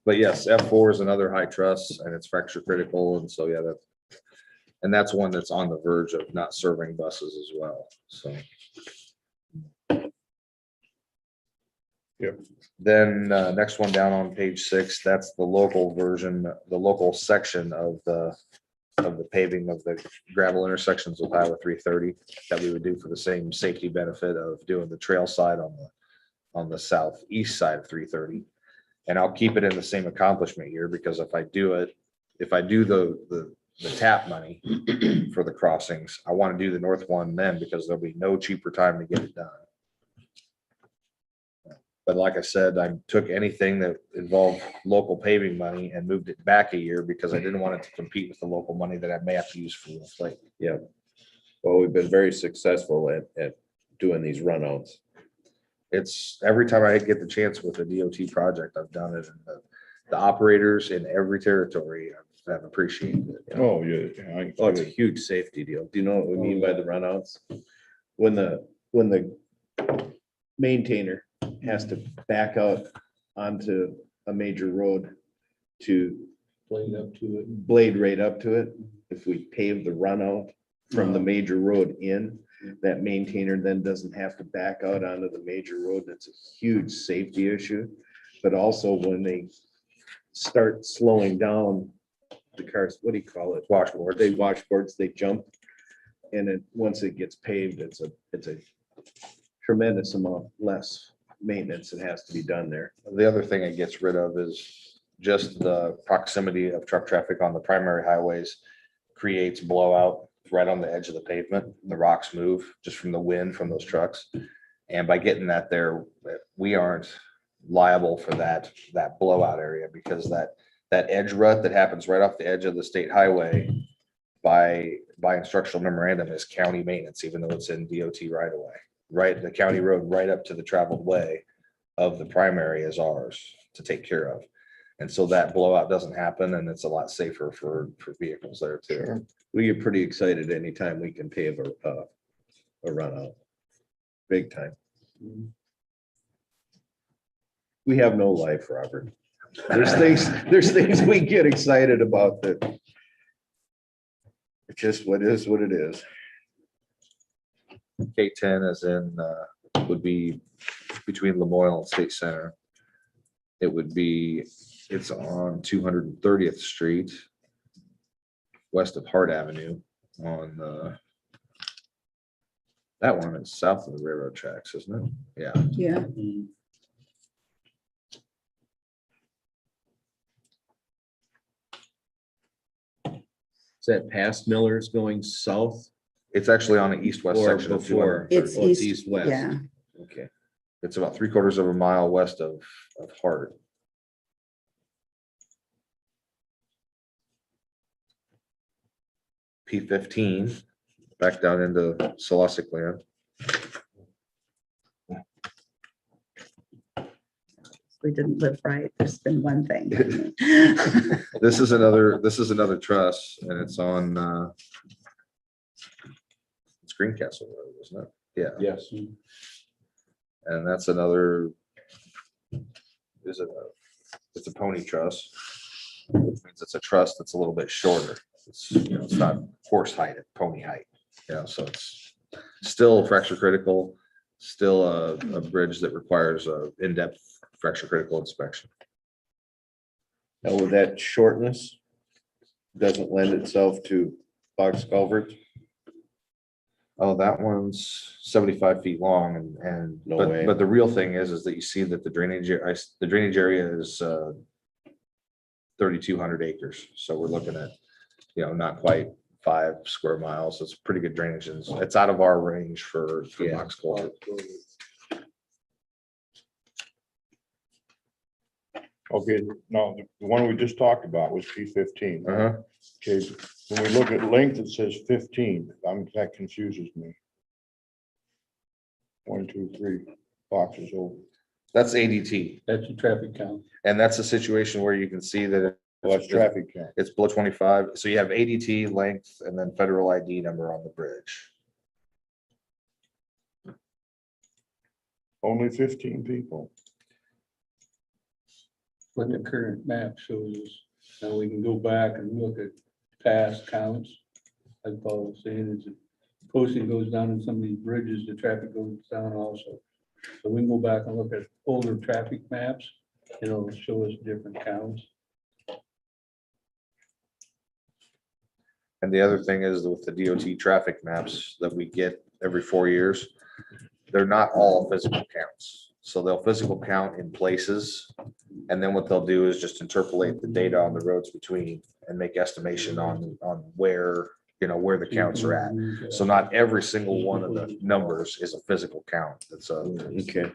But yes, F4 is another high trust and it's fracture critical. And so, yeah, that's one that's on the verge of not serving buses as well. So. Yep. Then next one down on page 6, that's the local version, the local section of the paving of the gravel intersections with Highway 330 that we would do for the same safety benefit of doing the trail side on the southeast side of 330. And I'll keep it in the same accomplishment here because if I do the tap money for the crossings, I want to do the north one then because there'll be no cheaper time to get it done. But like I said, I took anything that involved local paving money and moved it back a year because I didn't want it to compete with the local money that I may have to use for the like. Yeah. Well, we've been very successful at doing these runouts. It's every time I get the chance with a DOT project, I've done it. And the operators in every territory have appreciated it. Oh, yeah. Oh, it's a huge safety deal. Do you know what we mean by the runouts? When the maintainer has to back out onto a major road to played up to it. blade right up to it, if we pave the runout from the major road in, that maintainer then doesn't have to back out onto the major road. That's a huge safety issue. But also when they start slowing down the cars, what do you call it? Washboard. They washboards, they jump. And then once it gets paved, it's a tremendous amount less maintenance that has to be done there. The other thing it gets rid of is just the proximity of truck traffic on the primary highways creates blowout right on the edge of the pavement. The rocks move just from the wind from those trucks. And by getting that there, we aren't liable for that blowout area because that edge rut that happens right off the edge of the state highway by instructional memorandum is county maintenance, even though it's in DOT right away. Right, the county road right up to the traveled way of the primary is ours to take care of. And so that blowout doesn't happen and it's a lot safer for vehicles there too. Sure. We get pretty excited anytime we can pave a runout. Big time. We have no life, Robert. There's things we get excited about that. It's just what is what it is. K10 is in, would be between Lamoille and State Center. It's on 230th Street, west of Hart Avenue on that one is south of the railroad tracks, isn't it? Yeah. Yeah. Is that past Miller's going south It's actually on the east-west or section of before? 230. It's Oh, east, yeah. Okay. It's about 3/4 of a mile west of Hart. P15, back down into Solosic land. We didn't live right. There's been one thing. This is another truss, and it's on it's Greencastle Road, isn't it? Yeah, Yes. and that's another, it's a pony truss, which means it's a truss that's a little bit shorter. It's, it's not horse height, it's pony height, so it's still fracture critical, still a bridge that requires a in-depth fracture critical inspection. Now, with that shortness, doesn't lend itself to box culverts. Oh, that one's 75 feet long and, No way. but the real thing is that you see that the drainage area is 3,200 acres. So we're looking at, not quite 5 square miles. It's pretty good drainage. And it's out of our range for Yeah. box culvert. Okay, no, the one we just talked about was P15. Uh-huh. Okay, when we look at length, it says 15. That confuses me. 1, 2, 3 boxes over. That's ADT. That's your traffic count. And that's a situation where you can see that Well, that's traffic count. it's below 25. So you have ADT length and then federal ID number on the bridge. Only 15 people. What the current map shows us. Now we can go back and look at past counts. Like Paul was saying, as the posting goes down in some of these bridges, the traffic goes down also. So we can go back and look at older traffic maps. It'll show us different counts. And the other thing is with the DOT traffic maps that we get every 4 years, they're not all physical counts. So they'll physical count in places. And then what they'll do is just interpolate the data on the roads between and make estimation on where, where the counts are at. So not every single one of the numbers is a physical count. It's a, Okay.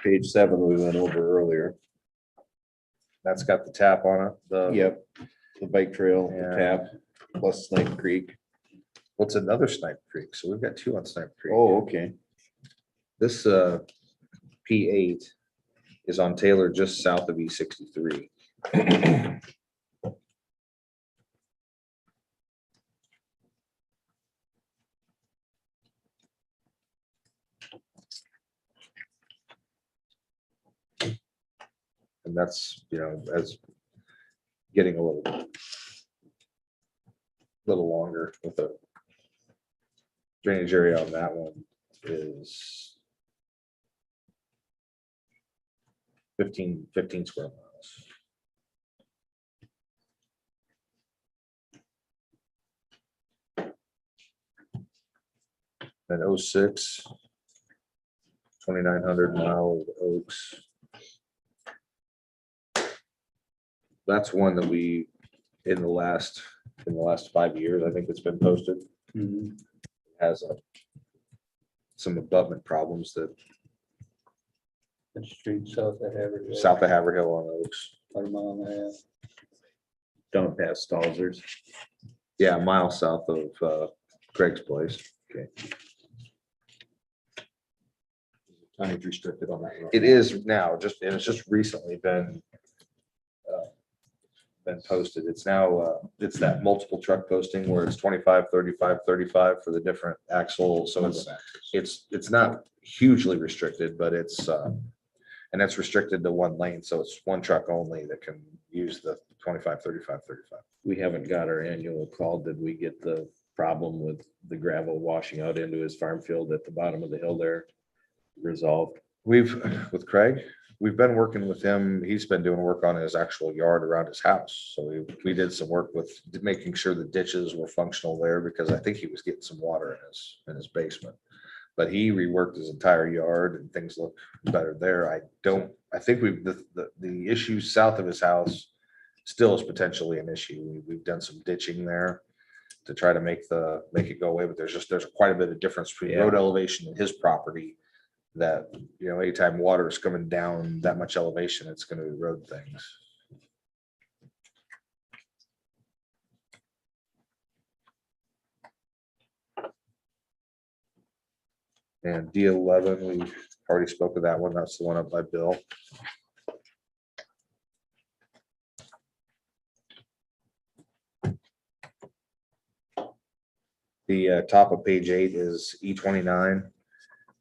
Page 7, we went over earlier. that's got the tap on it. The, Yep, the bike trail, the Yeah. tap, plus Snipe Creek. What's another Snipe Creek? So we've got 2 on Snipe Creek. Oh, okay. This P8 is on Taylor just south of E63. And that's, as getting a little longer with the drainage area on that one is 15 square miles. And 06, 2,900 mile of Oaks. That's one that we, in the last 5 years, I think it's been posted, has some abutment problems that That's straight south of Haverhill. south of Haverhill on Oaks. About a mile and a half. Down past Stalzers. Yeah, a mile south of Craig's place. Tonnage restricted on that road. It is now, and it's just recently been posted. It's now, it's that multiple truck posting where it's 25, 35, 35 for the different axle. So it's not hugely restricted, but it's, and it's restricted to 1 lane. So it's 1 truck only that can use the 25, 35, 35. We haven't got our annual call. Did we get the problem with the gravel washing out into his farm field at the bottom of the hill there resolved? With Craig, we've been working with him. He's been doing work on his actual yard around his house. So we did some work with making sure the ditches were functional there because I think he was getting some water in his basement. But he reworked his entire yard and things look better there. I think the issue south of his house still is potentially an issue. We've done some ditching there to try to make it go away, but there's quite a bit of difference between road elevation and his property that, anytime water is coming down that much elevation, it's going to erode things. And D11, we already spoke of that one. That's the one up by Bill. The top of page 8 is E29,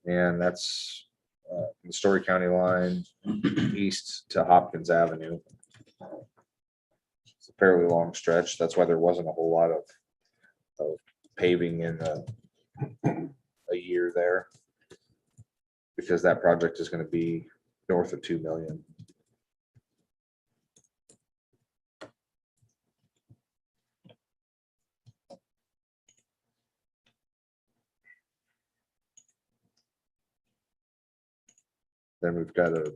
and that's the Story County line east to Hopkins Avenue. It's a fairly long stretch. That's why there wasn't a whole lot of paving in a year there, because that project is going to be north of 2 million. Then we've got a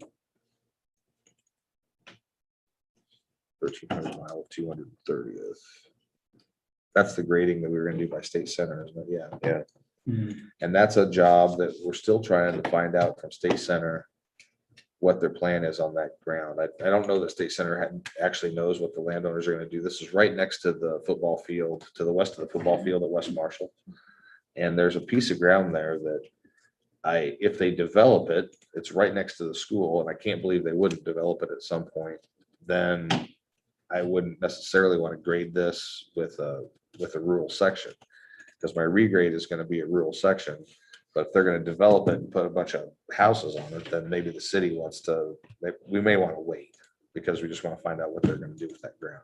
1,300 mile, 230th. That's the grading that we were gonna do by State Center, isn't it? Yeah. And that's a job that we're still trying to find out from State Center what their plan is on that ground. I don't know that State Center actually knows what the landowners are gonna do. This is right next to the football field, to the west of the football field at West Marshall. And there's a piece of ground there that if they develop it, it's right next to the school, and I can't believe they wouldn't develop it at some point, then I wouldn't necessarily want to grade this with a rural section, because my regrade is going to be a rural section. But if they're going to develop it and put a bunch of houses on it, then maybe the city wants to, we may want to wait, because we just want to find out what they're going to do with that ground.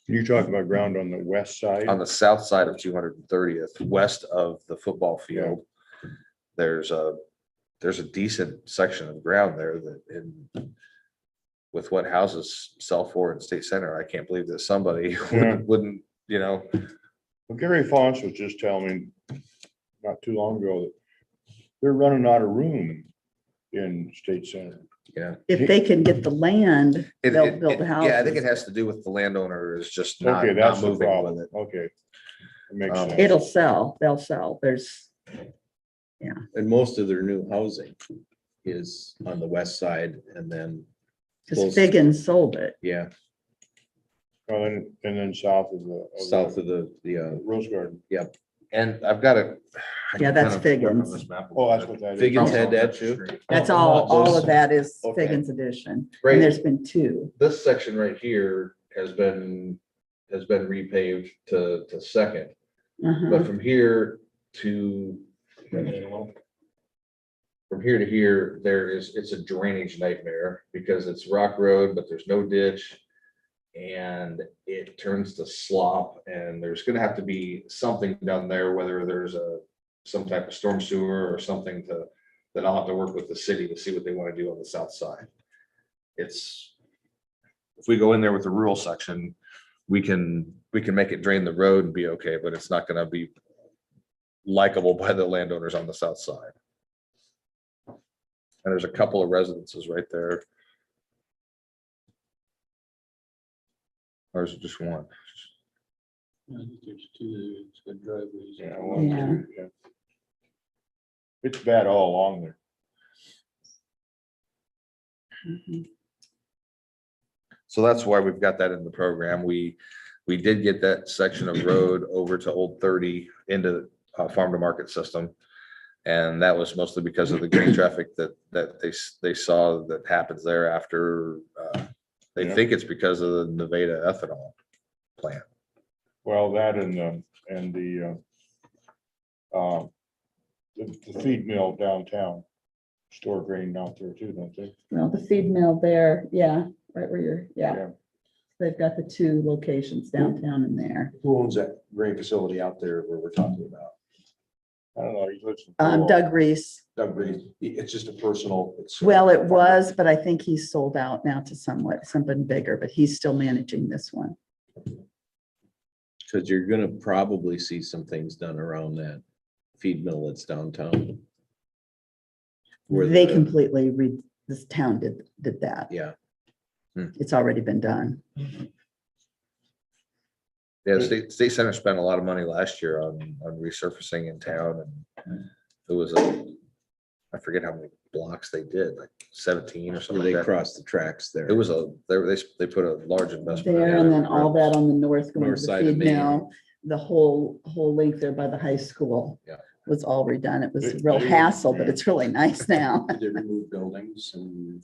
You're talking about ground on the west side? On the south side of 230th, west of the football field, there's a decent section of ground there that with what houses sell for in State Center, I can't believe that somebody wouldn't, Well, Gary Foss was just telling me not too long ago that they're running out of room in State Center. Yeah. If they can get the land, they'll build the houses. Yeah, I think it has to do with the landowner is just not Okay, that's the moving problem. with it. Okay. That makes sense. It'll sell, they'll sell. And most of their new housing is on the west side and then, Because Figgins sold it. yeah, And then south of the. south of the, Rose Garden. And I've got a. Yeah, that's Figgins. Oh, that's what that is. Figgins had that too. That's Oh, all of that is Okay. Figgins edition. Right. And there's been 2. This section right here has been repaved to Second, Uh-huh. but from here to here, it's a drainage nightmare because it's rock road, but there's no ditch. And it turns to slop, and there's gonna have to be something done there, whether there's some type of storm sewer or something that I'll have to work with the city to see what they want to do on the south side. If we go in there with the rural section, we can make it drain the road and be okay, but it's not gonna be likable by the landowners on the south side. And there's a couple of residences right there. Or is it just one? I think there's 2, it's got driveways. Yeah, Yeah. It's bad all along there. Mhm. So that's why we've got that in the program. We did get that section of road over to Old 30 into farm to market system. And that was mostly because of the grain traffic that they saw that happens there after, they think it's because of the Nevada ethanol plant. Well, that and the feed mill downtown store grain out there too, don't they? Well, the feed mill there, yeah, right where you're, yeah. Yeah. They've got the 2 locations downtown and there. Who owns that grain facility out there where we're talking about? I don't know, he lives. in Doug Reese. Doug Reed, it's just a personal. Well, it was, but I think he's sold out now to something bigger, but he's still managing this one. Cause you're gonna probably see some things done around that feed mill that's downtown. Where They the- completely this town did that. Yeah, It's already been done. Yeah, the state center spent a lot of money last year on resurfacing in town, and it was I forget how many blocks they did, like 17 or where something they like that. crossed the tracks there. It was they put a large investment. There, and then all that on the north going North to the side of feed Main. mill, the whole length there by the high school. Yeah. Was all redone. It was a They- real they- hassle, but it's really nice now. Did they remove buildings and?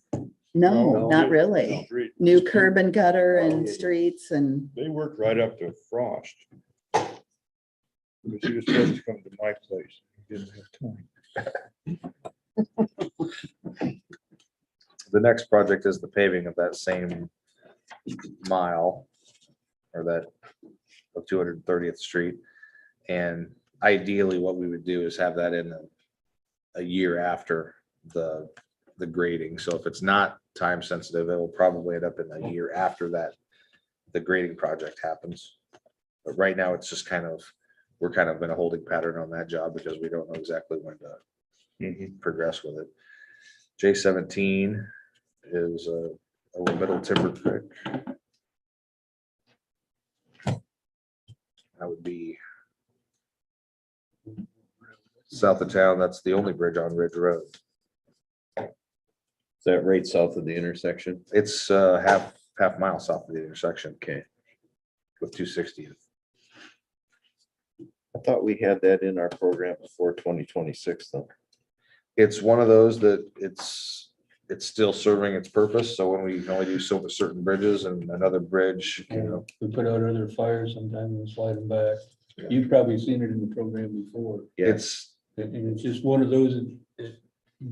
No, not they- really. Street- New curb and gutter Oh, and yeah. streets and, They worked right up to Frost. Because he was supposed to come to my place. He didn't have time. The next project is the paving of that same mile, or that of 230th Street. And ideally, what we would do is have that in a year after the grading. So if it's not time sensitive, it will probably end up in a year after that, the grading project happens. But right now, it's just we're kind of in a holding pattern on that job because we don't know exactly when to progress with it. J17 is a middle timber creek. That would be south of town. That's the only bridge on Ridge Road. Is that right south of the intersection? It's half mile south of the intersection Okay, with 260th. I thought we had that in our program before 2026 though. It's one of those that it's still serving its purpose. So when we can only do certain bridges and another bridge, you know, We put out other fires sometimes and slide them back. You've probably seen it in the program before. it's, And it's just one of those that it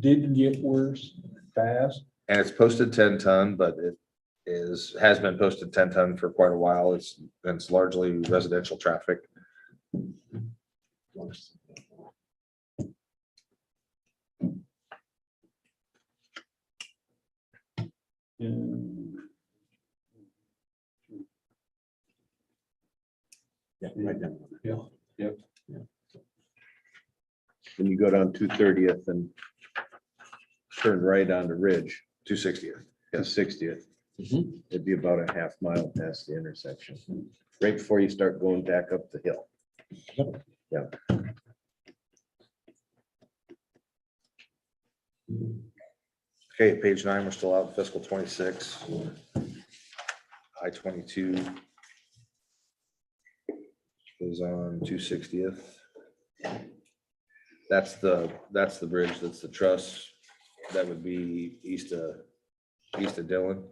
did get worse fast. and it's posted 10 ton, but it has been posted 10 ton for quite a while. It's largely residential traffic. Yeah, right down. Yeah. when you go down 230th and turn right onto Ridge, 260th. to 60th. Mhm. It'd be about a half mile past the intersection, right before you start going back up the hill. Yeah. Okay, page 9, we're still out in fiscal 26. I-22 is on 260th. That's the bridge, that's the truss. That would be east of Dillon,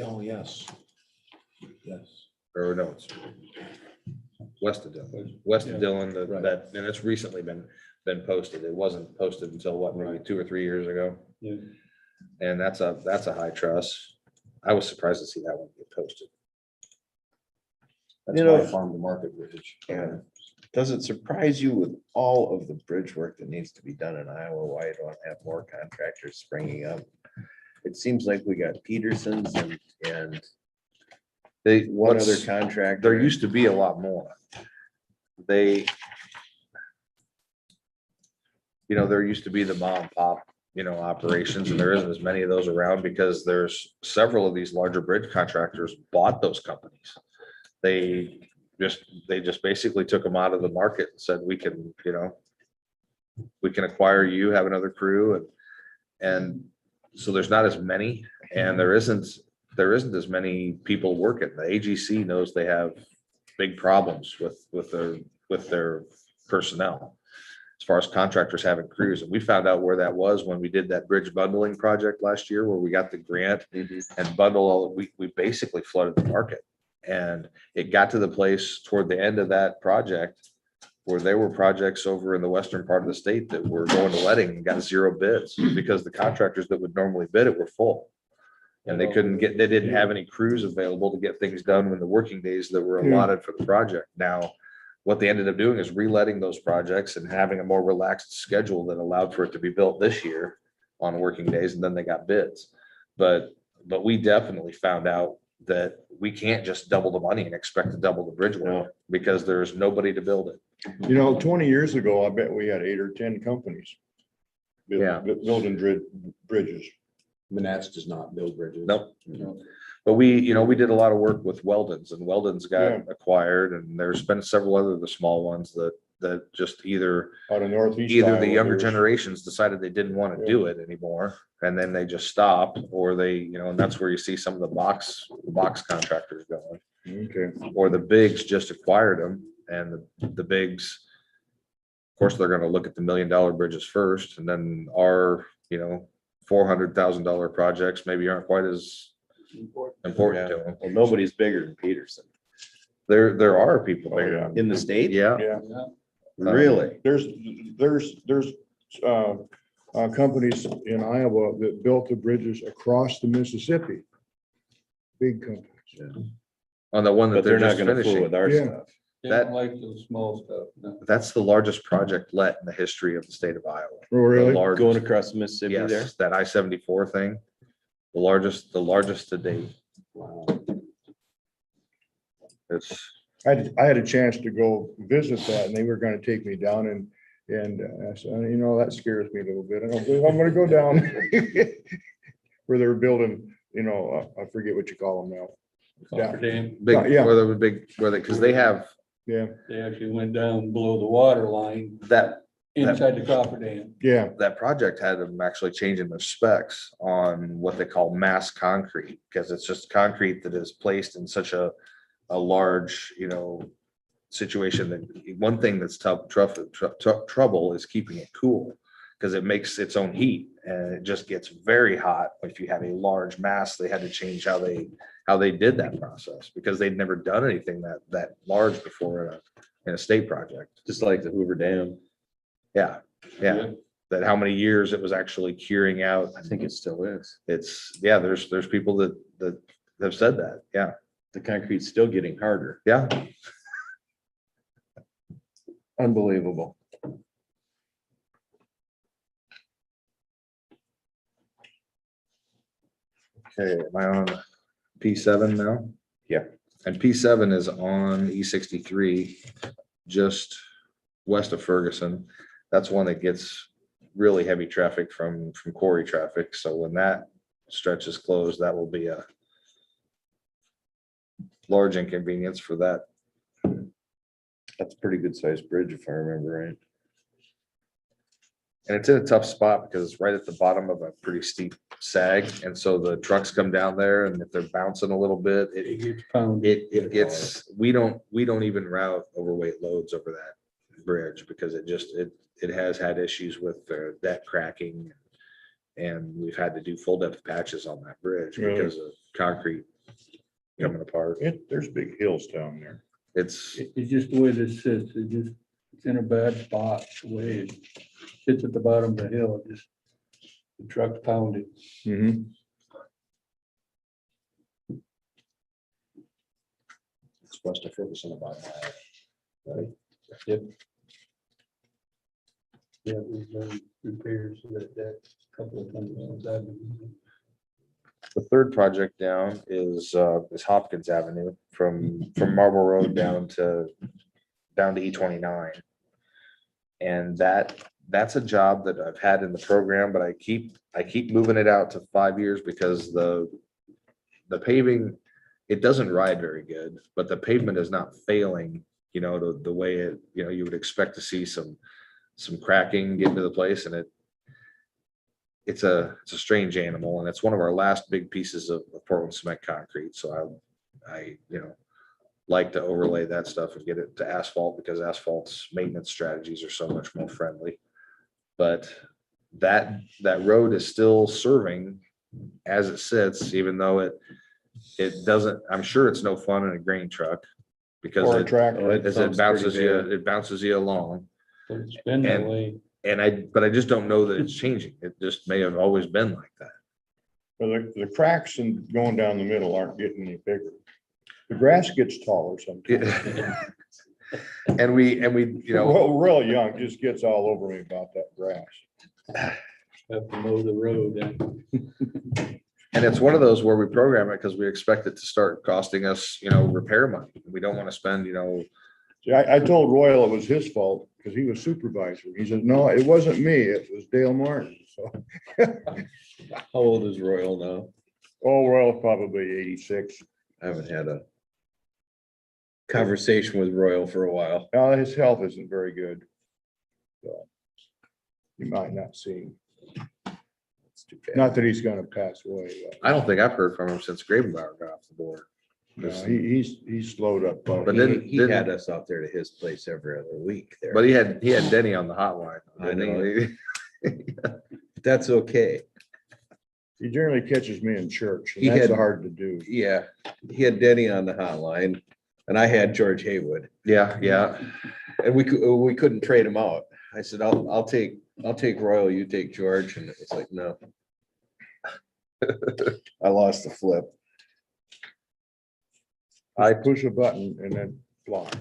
Oh, yes. Yes. or no, it's west of Dillon, west Yeah. of Dillon, Right. and it's recently been posted. It wasn't posted until what, maybe 2 or 3 years ago. Yeah. And that's a high truss. I was surprised to see that one get posted. That's You know, my farm to market bridge. Yeah. Does it surprise you with all of the bridge work that needs to be done in Iowa, why you don't have more contractors springing up? It seems like we got Peterson's and one other contractor. There used to be a lot more. There used to be the mom and pop, operations, and there isn't as many of those around because there's several of these larger bridge contractors bought those companies. They just basically took them out of the market and said, we can acquire you, have another crew, and so there's not as many, and there isn't as many people working. The AGC knows they have big problems with their personnel as far as contractors having crews. And we found out where that was when we did that bridge bundling project last year, where we got the grant and we basically flooded the market. And it got to the place toward the end of that project where there were projects over in the western part of the state that were going to letting and got 0 bids because the contractors that would normally bid it were full. And they didn't have any crews available to get things done in the working days that were allotted for the project. Now, what they ended up doing is reletting those projects and having a more relaxed schedule that allowed for it to be built this year on working days, and then they got bids. But we definitely found out that we can't just double the money and expect to double the bridge work because there's nobody to build it. 20 years ago, I bet we had 8 or 10 companies. Yeah. Building bridges. Manats does not build bridges. Nope. No. But we did a lot of work with Weldon's, and Weldon's got Yeah. acquired, and there's been several other the small ones that just either Out of Northeast. either the Iowa, younger there's- generations decided they didn't want to do it anymore, and then they just stopped, or they, and that's where you see some of the box contractors going, Okay. or the bigs just acquired them, and the bigs, of course, they're gonna look at the $1 million bridges first, and then our, $400,000 projects maybe aren't quite as important to them. Well, nobody's bigger than Peterson There are people Oh, bigger. yeah. in the state. Yeah, Yeah, Really? there's companies in Iowa that built the bridges across the Mississippi. Big companies. on the one that But they're they're not just gonna fool finishing. with our Yeah. stuff. They That- don't like those small stuff. No. That's the largest project let in the history of the state of Iowa. Oh, really? The largest- Going across the Mississippi there. Yes, that I-74 thing, the largest to date. It's, I had a chance to go visit that, and they were gonna take me down, and I said, that scares me a little bit. I don't believe I'm gonna go down. Where they were building, I forget what you call them now. Coffer Dam, big, Yeah. because they have Yeah, they actually went down below the water line that inside the Coffer Dam. yeah, that project had them actually changing their specs on what they call mass concrete, because it's just concrete that is placed in such a large, situation that one thing that's trouble is keeping it cool, because it makes its own heat, and it just gets very hot. If you have a large mass, they had to change how they did that process, because they'd never done anything that large before in a state project. Just like the Hoover Dam. Yeah, that how many years it was actually curing out. I think it still is. There's people that have said that. Yeah. The concrete's still getting harder. Yeah. Unbelievable. Okay, am I on P7 now? Yeah. And P7 is on E63, just west of Ferguson. That's one that gets really heavy traffic from quarry traffic. So when that stretch is closed, that will be a large inconvenience for that. That's a pretty good sized bridge if I remember right. And it's in a tough spot because it's right at the bottom of a pretty steep sag. And so the trucks come down there, and if they're bouncing a little bit, It gets pounded. it gets, we don't even route overweight loads over that bridge, because it has had issues with deck cracking. And we've had to do full depth patches on that bridge Really? because of concrete coming apart. there's big hills down there. It's, It's just the way this sits. It's in a bad spot, the way it sits at the bottom of the hill. The truck's pounded. Mhm. It's west of Ferguson about that. Right? Yeah, we've done repairs to that couple of times. since I've been- the third project down is Hopkins Avenue from Marble Road down to E29. And that's a job that I've had in the program, but I keep moving it out to 5 years because the paving, it doesn't ride very good, but the pavement is not failing, the way it, you would expect to see some cracking get into the place, and it's a strange animal, and it's one of our last big pieces of Portland cement concrete. So I like to overlay that stuff and get it to asphalt, because asphalt's maintenance strategies are so much more friendly. But that road is still serving as it sits, even though it doesn't, I'm sure it's no fun in a grain truck, because Or a tractor. as it bounces you along. But it's been that And- way. But I just don't know that it's changing. It just may have always been like that. Well, the cracks and going down the middle aren't getting any bigger. The grass gets taller sometimes. And we, you know, Real young, just gets all over me about that grass. Have to mow the road and and it's one of those where we program it because we expect it to start costing us, you know, repair money. We don't want to spend, you know, See, I told Royal it was his fault because he was supervisor. He said, no, it wasn't me. It was Dale Martin. So, How old is Royal now? oh, Royal probably 86. I haven't had a conversation with Royal for a while. His health isn't very good. So you might not see him. It's too bad. Not that he's gonna pass away. I don't think I've heard from him since Gravenbauer got off the board. No, he's slowed up. But He- then- He had us out there to his place every other week there. But he had Denny on the hotline. I know. didn't That's okay. He generally catches me in church, He and that's had- hard to do. Yeah, he had Denny on the hotline and I had George Haywood he? Yeah. and we couldn't trade him out. I said, I'll take Royal, you take George. And it was like, no. I lost the flip. I push a button and then blocks.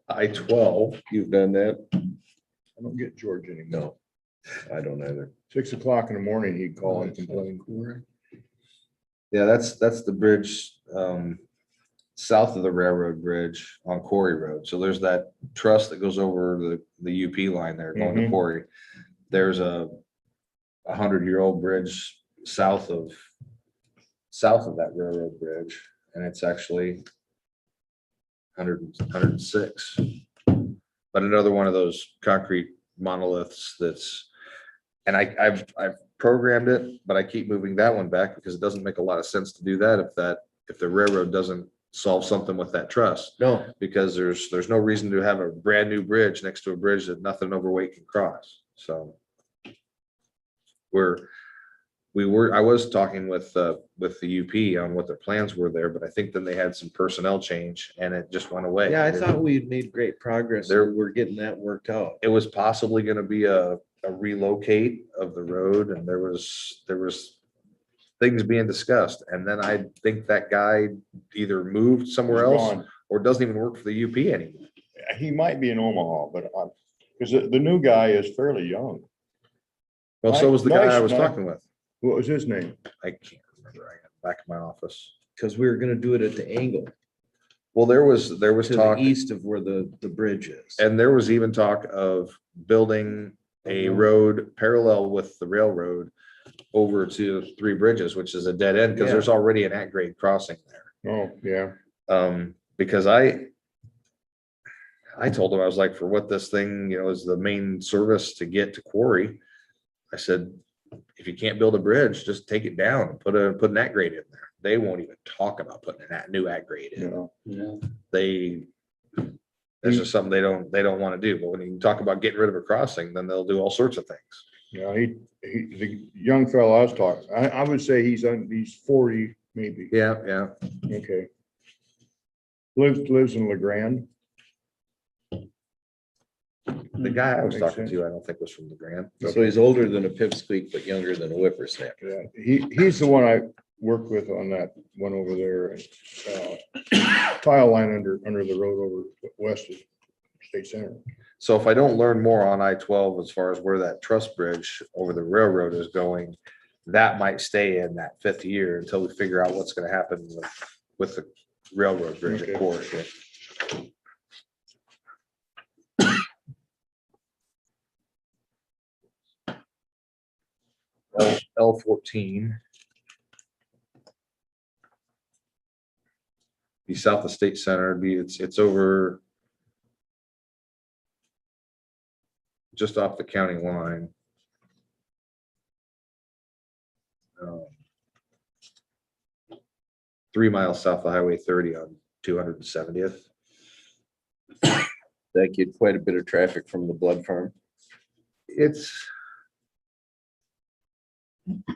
I-12. You've done that? I don't get George anymore. No, I don't either. 6 o'clock in the morning, he'd call and complain. Yeah, that's the bridge south of the railroad bridge on Quarry Road. So there's that truss that goes over the UP line there going to Mhm. Quarry. There's a 100-year-old bridge south of that railroad bridge, and it's actually 106. But another one of those concrete monoliths that's, and I've programmed it, but I keep moving that one back because it doesn't make a lot of sense to do that if the railroad doesn't solve something with that truss. No, Because there's no reason to have a brand new bridge next to a bridge that nothing overweight can cross. So I was talking with the UP on what their plans were there, but I think then they had some personnel change and it just went away. yeah, I thought we had made great progress. There- We're getting that worked out. It was possibly gonna be a relocate of the road, and there was things being discussed, and then I think that guy either moved somewhere He's else gone. or doesn't even work for the UP anymore. He might be in Omaha, but because the new guy is fairly young. Well, so was the guy I was Nice, talking with. What was his name? I can't remember. I got it back in my office. Because we were gonna do it at the angle Well, there was to the talk, east of where the bridge is. and there was even talk of building a road parallel with the railroad over to Three Bridges, which is a dead end, because Yeah. there's already an at-grade crossing there. Oh, yeah. Because I told him, I was like, for what this thing, is the main service to get to Quarry. I said, if you can't build a bridge, just take it down and put an at-grade in there. They won't even talk about putting a new at-grade in. Yeah. Yeah. That's just something they don't want to do. But when you talk about getting rid of a crossing, then they'll do all sorts of things. Yeah, the young fellow I was talking, I would say he's 40, maybe. Yeah, yeah. Okay. Lives in LeGrand. The guy I was Makes talking sense. to, I don't think was from the Grand. So he's older than a pipsqueak, but younger than a whippersnapper. Yeah, he's the one I worked with on that one over there. Tile line under the road over west of State Center. So if I don't learn more on I-12 as far as where that truss bridge over the railroad is going, that might stay in that 5th year until we figure out what's going to happen with the railroad bridge at Okay. Quarry. L14. Be south of State Center, it's over just off the county line. 3 miles south of Highway 30 on 270th. That get quite a bit of traffic from the blood farm. It's,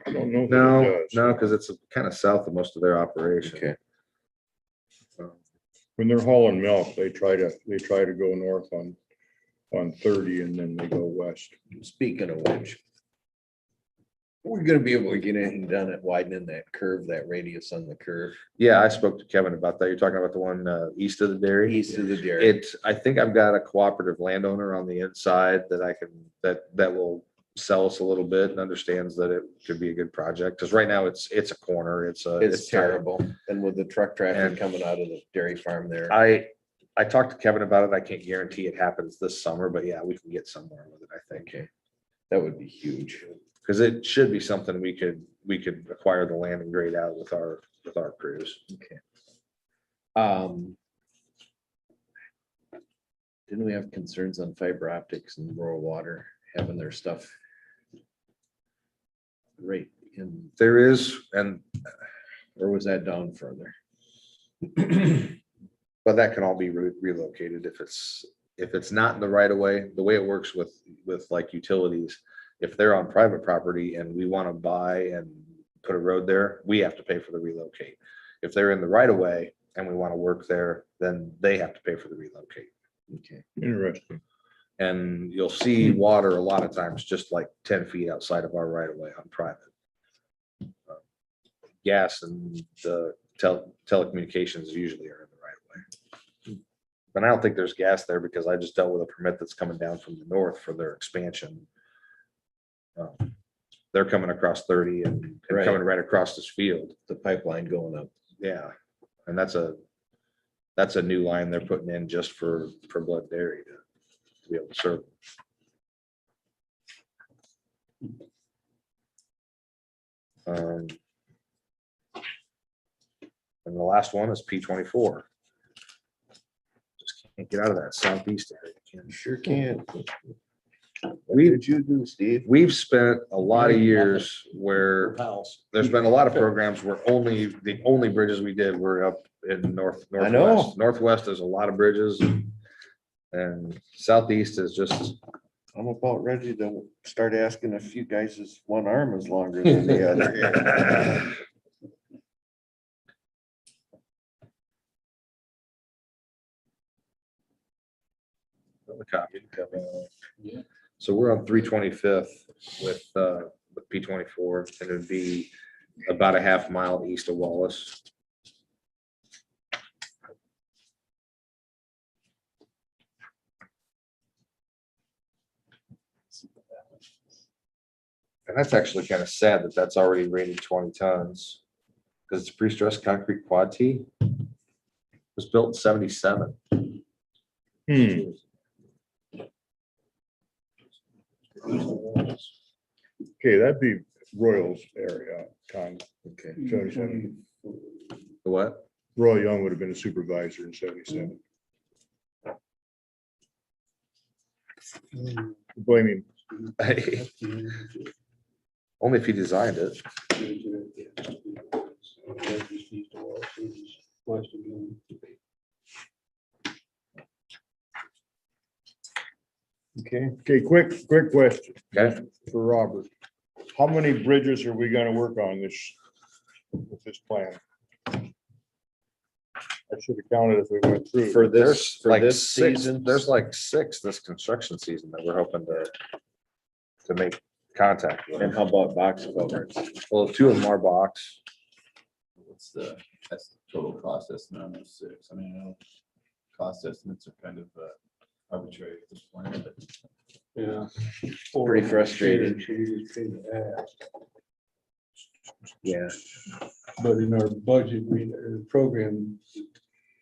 I don't know. if it no, does. because it's kind of south of most of their operation. Okay. When they're hauling milk, they try to go north on 30 and then they go west. Speaking of which, We're gonna be able to get anything done at widening that curve, that radius on the curve, Yeah, I spoke to Kevin about that. You're talking about the one east of the dairy? east of the dairy. I think I've got a cooperative landowner on the inside that I can, that will sell us a little bit and understands that it could be a good project. Cause right now it's a corner. It's tight. terrible. And with the truck traffic And- coming out of the dairy farm there. I talked to Kevin about it. I can't guarantee it happens this summer, but yeah, we can get somewhere with it, I think. Okay, that would be huge. Cause it should be something we could acquire the land and grade out with our crews. Okay. Didn't we have concerns on fiber optics and rural water having their stuff right in, There is, and or was that down further? but that can all be relocated if it's not in the right of way. The way it works with like utilities, if they're on private property and we want to buy and put a road there, we have to pay for the relocate. If they're in the right of way and we want to work there, then they have to pay for the relocate. Okay, Interesting. And you'll see water a lot of times just like 10 feet outside of our right of way on private. Gas and the telecommunications usually are in the right of way. But I don't think there's gas there because I just dealt with a permit that's coming down from the north for their expansion. They're coming across 30 and Right. coming right across this field. the pipeline going up. Yeah. And that's a new line they're putting in just for Blood Dairy to be able to serve. And the last one is P24. Just can't get out of that southeast area. You sure can. What We- did you do, Steve? We've spent a lot of years where Pals. there's been a lot of programs where the only bridges we did were up in northwest. know. Northwest, there's a lot of bridges. And southeast is just, I'm about ready to start asking if you guys' one arm is longer than the other. the copy. Yeah. So we're on 325th with P24, and it'd be about a half mile east of Wallace. And that's actually kind of sad that that's already rated 20 tons. Because it's pre-stressed concrete quad T. It was built in 77. Okay, that'd be Royal's area, kind of. Okay, 77. The what? Roy Young would have been a supervisor in 77. Blame him. Only if he designed it. Okay, Okay, quick question Okay. for Robert. How many bridges are we gonna work on with this plan? I should have counted if we went through. for this, There's for like this six, season. there's like 6 this construction season that we're hoping to make contact And with. how about box culverts? Well, 2 of them are box. What's that's the total cost estimate on those 6? I mean, I know cost estimates are kind of arbitrary at this point, but Yeah. Pretty frustrating. Yeah, But in our budget, program,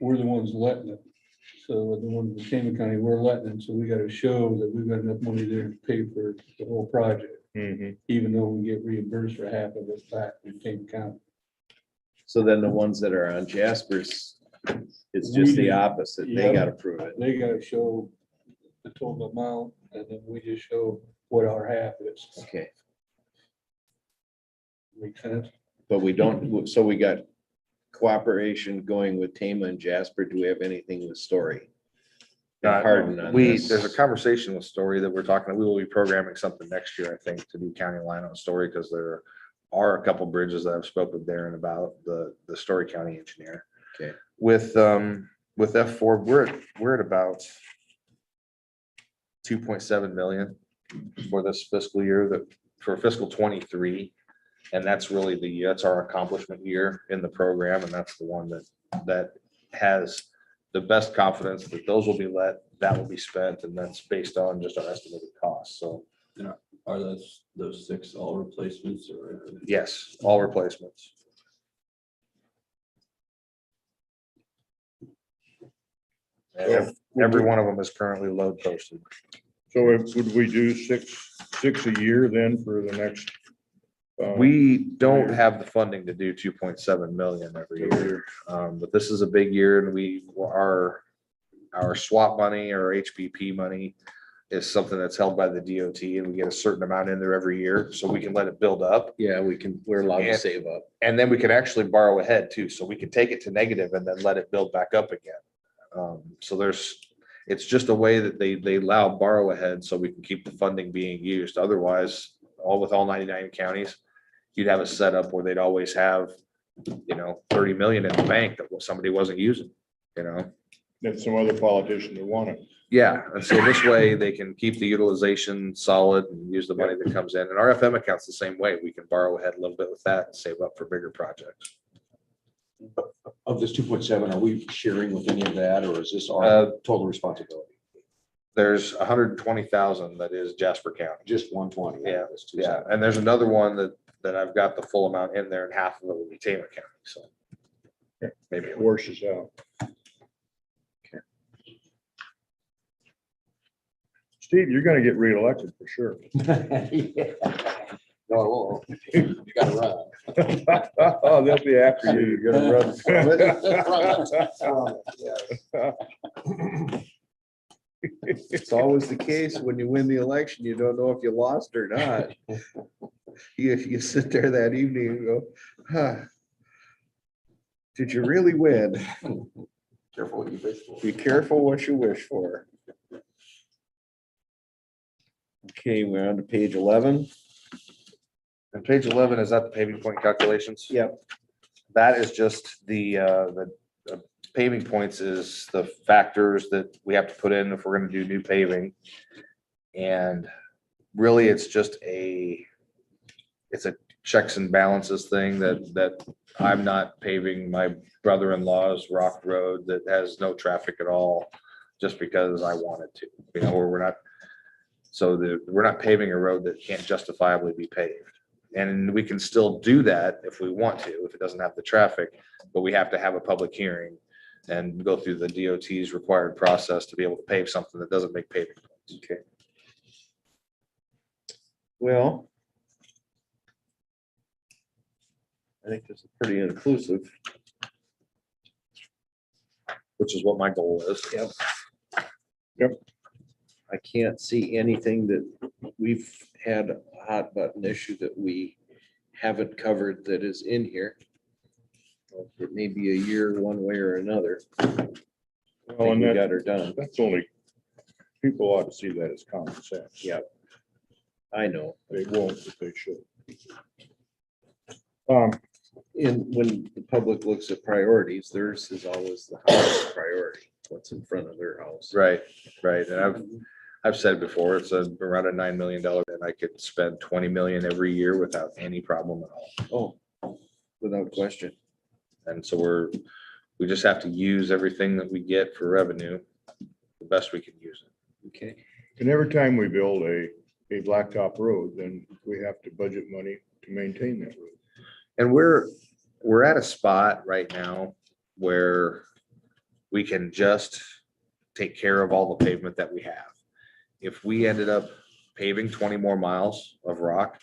we're the ones letting it. So the ones in Tama County, we're letting it, so we gotta show that we've got enough money there to pay for the whole project, Mhm. even though we get reimbursed for half of it back in Tama County. so then the ones that are on Jasper's, it's We just the do. opposite. They Yep. gotta prove it. They gotta show the total amount, and then we just show what our half is. Okay, Make sense? but we don't, so we got cooperation going with Tama and Jasper. Do we have anything with Story? Hardin on this. There's a conversation with Story that we're talking, we will be programming something next year, I think, to do county line on Story, because there are a couple bridges that I've spoken with Darren about, the Story County engineer. Okay. With F4, we're at about 2.7 million for this fiscal year for fiscal 23. And that's really that's our accomplishment year in the program. And that's the one that has the best confidence that those will be that will be spent. And that's based on just our estimated costs. So Are those 6 all replacements or? yes, all replacements. And every one of them is currently load posted. So would we do six a year then for the next? We don't have the funding to do 2.7 million every year. But this is a big year and our swap money or HPP money is something that's held by the DOT and we get a certain amount in there every year. So we can let it build up. Yeah, we're allowed to And- save up. And then we can actually borrow ahead too. So we can take it to negative and then let it build back up again. So it's just a way that they allow borrow ahead so we can keep the funding being used. Otherwise, with all 99 counties, you'd have a setup where they'd always have, 30 million in the bank that somebody wasn't using, That some other politician that want it. Yeah, and so this way they can keep the utilization solid and use the money that comes in. And our FM account's the same way. We can borrow ahead a little bit with that and save up for bigger projects. Of this 2.7, are we sharing with any of that, or is this Uh, our total responsibility? There's 120,000 that is Jasper County. Just 120? Yeah, That's Yeah, 2.7. and there's another one that I've got the full amount in there and half of it will be Taylor County, so. Maybe. It washes out. Steve, you're gonna get reelected for sure. No, I won't. You gotta run. Oh, they'll be after you. You're gonna run from it. It's always the case when you win the election, you don't know if you lost or not. You sit there that evening and go, huh. Did you really win? Careful what you wish for. Be careful what you wish for. Okay, we're on to page 11. And page 11 is that the paving point calculations? Yep. That is just the paving points is the factors that we have to put in if we're gonna do new paving. And really, it's just it's a checks and balances thing that I'm not paving my brother-in-law's Rock Road that has no traffic at all, just because I wanted to, or we're not. So we're not paving a road that can't justifiably be paved. And we can still do that if we want to, if it doesn't have the traffic, but we have to have a public hearing and go through the DOT's required process to be able to pave something that doesn't make paving. Okay. Well, I think this is pretty inclusive. Which is what my goal is. Yep. I can't see anything that we've had a hot button issue that we haven't covered that is in here. It may be a year one way or another. I Well, think and we got her done. that's only, people ought to see that as common sense. Yep. I know. They won't, but they should. When the public looks at priorities, theirs is always the highest priority, what's in front of their house. Right. And I've said before, it's around a $9 million, and I could spend 20 million every year without any problem at all. Oh, without question. And so we just have to use everything that we get for revenue the best we can use it. Okay. And every time we build a blacktop road, then we have to budget money to maintain that road. And we're at a spot right now where we can just take care of all the pavement that we have. If we ended up paving 20 more miles of rock,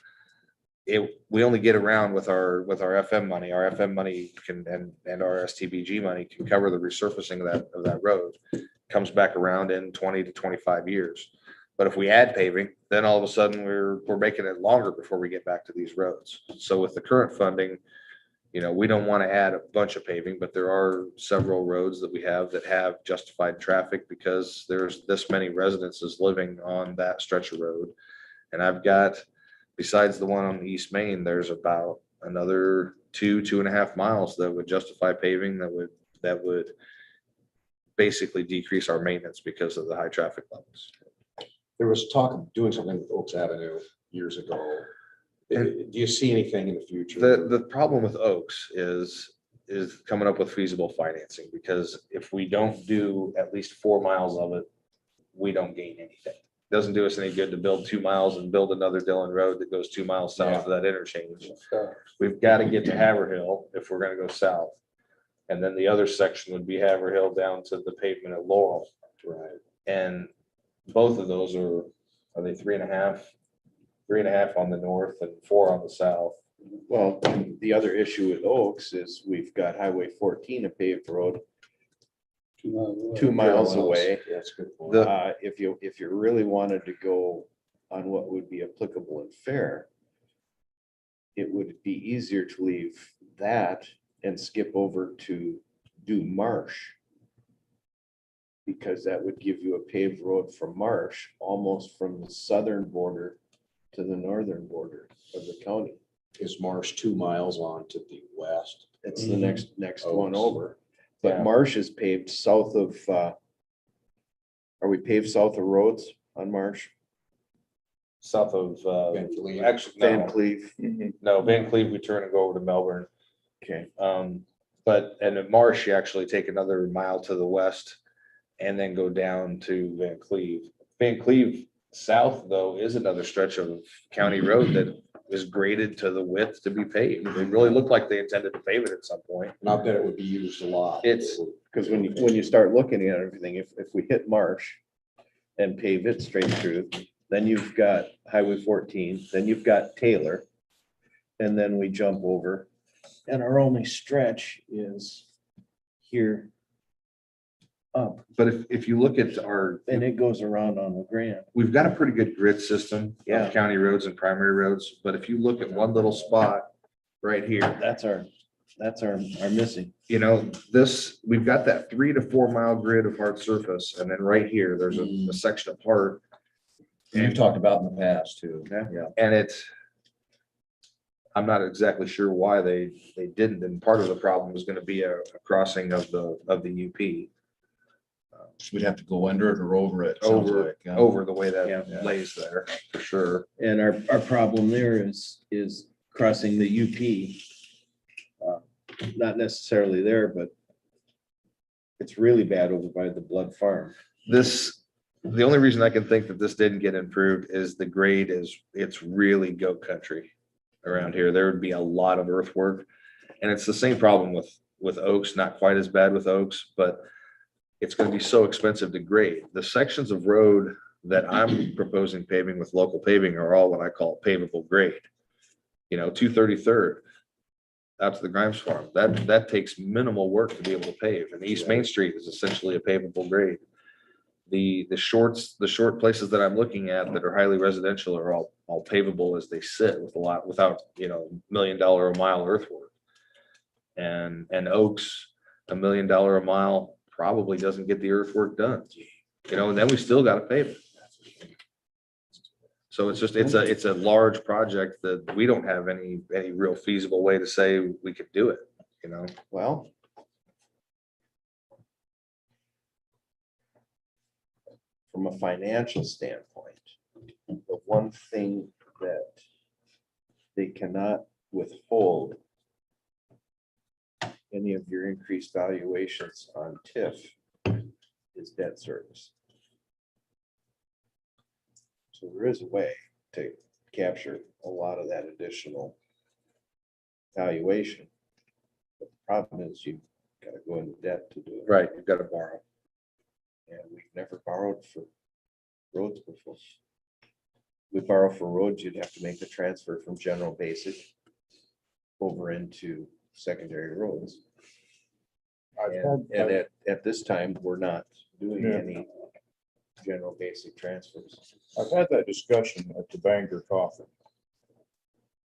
we only get around with our FM money. Our FM money can and our STBG money can cover the resurfacing of that road. Comes back around in 20 to 25 years. But if we add paving, then all of a sudden we're making it longer before we get back to these roads. So with the current funding, we don't want to add a bunch of paving, but there are several roads that we have that have justified traffic because there's this many residences living on that stretch of road. And I've got, besides the one on East Main, there's about another 2.5 miles that would justify paving that would basically decrease our maintenance because of the high traffic levels. There was talk of doing something with Oaks Avenue years ago. And- Do you see anything in the future? The problem with Oaks is coming up with feasible financing, because if we don't do at least 4 miles of it, we don't gain anything. Doesn't do us any good to build 2 miles and build another Dillon Road that goes 2 miles south of that interchange. We've got to get to Haverhill if we're gonna go south. And then the other section would be Haverhill down to the pavement at Laurel. Right. And both of those are they 3.5? 3.5 on the north and 4 on the south. Well, the other issue with Oaks is we've got Highway 14, a paved road, 2 miles away. That's a good point. The- If you really wanted to go on what would be applicable and fair, it would be easier to leave that and skip over to do Marsh. Because that would give you a paved road from Marsh, almost from the southern border to the northern border of the county. Is Marsh 2 miles on to the west? It's the next one Oaks. over. But Yeah. Marsh is paved south of, are we paved south of Rhodes on Marsh? South of, Van Cleve. actually, Van no, Cleve. no, Van Cleve, we turn and go over to Melbourne. Okay, But, and at Marsh, you actually take another mile to the west and then go down to Van Cleve. Van Cleve south, though, is another stretch of county road that is graded to the width to be paved. It really looked like they intended to pave it at some point. And I bet it would be used a lot. It's- because when you start looking at everything, if we hit Marsh and pave it straight through, then you've got Highway 14, then you've got Taylor. And then we jump over, and our only stretch is here up, But if you look at and it goes around on the Grand. we've got a pretty good grid system Yeah. of county roads and primary roads, but if you look at one little spot right here, That's our missing. you know, we've got that 3 to 4 mile grid of hard surface, and then right here, there's a section apart. You've talked about in the past too. Yeah. And I'm not exactly sure why they didn't, and part of the problem was gonna be a crossing of the UP. We'd have to go under it or over it. sounds Over, like, yeah. over the way Yeah. that lays there, for sure. And our problem there is crossing the UP. Not necessarily there, but it's really bad over by the Blood Farm. The only reason I can think that this didn't get improved is the grade it's really goat country around here. There would be a lot of earthwork. And it's the same problem with Oaks, not quite as bad with Oaks, but it's gonna be so expensive to grade. The sections of road that I'm proposing paving with local paving are all what I call pavable grade. 233rd out to the Grimes Farm, that takes minimal work to be able to pave, and East Main Street is essentially a pavable grade. The short places that I'm looking at that are highly residential are all pavable as they sit without $1 million a mile earthwork. And Oaks, $1 million a mile probably doesn't get the earthwork done, and then we still got to pave it. So it's a large project that we don't have any real feasible way to say we could do it, Well, from a financial standpoint, the one thing that they cannot withhold any of your increased valuations on TIF is debt service. So there is a way to capture a lot of that additional valuation. But the problem is you've got to go into debt to do it. Right, you've got to borrow. And we've never borrowed for roads before. We borrow for roads, you'd have to make the transfer from general basic over into secondary roads. And at this time, we're not doing Yeah. any general basic transfers. I've had that discussion at the Bangor Coffee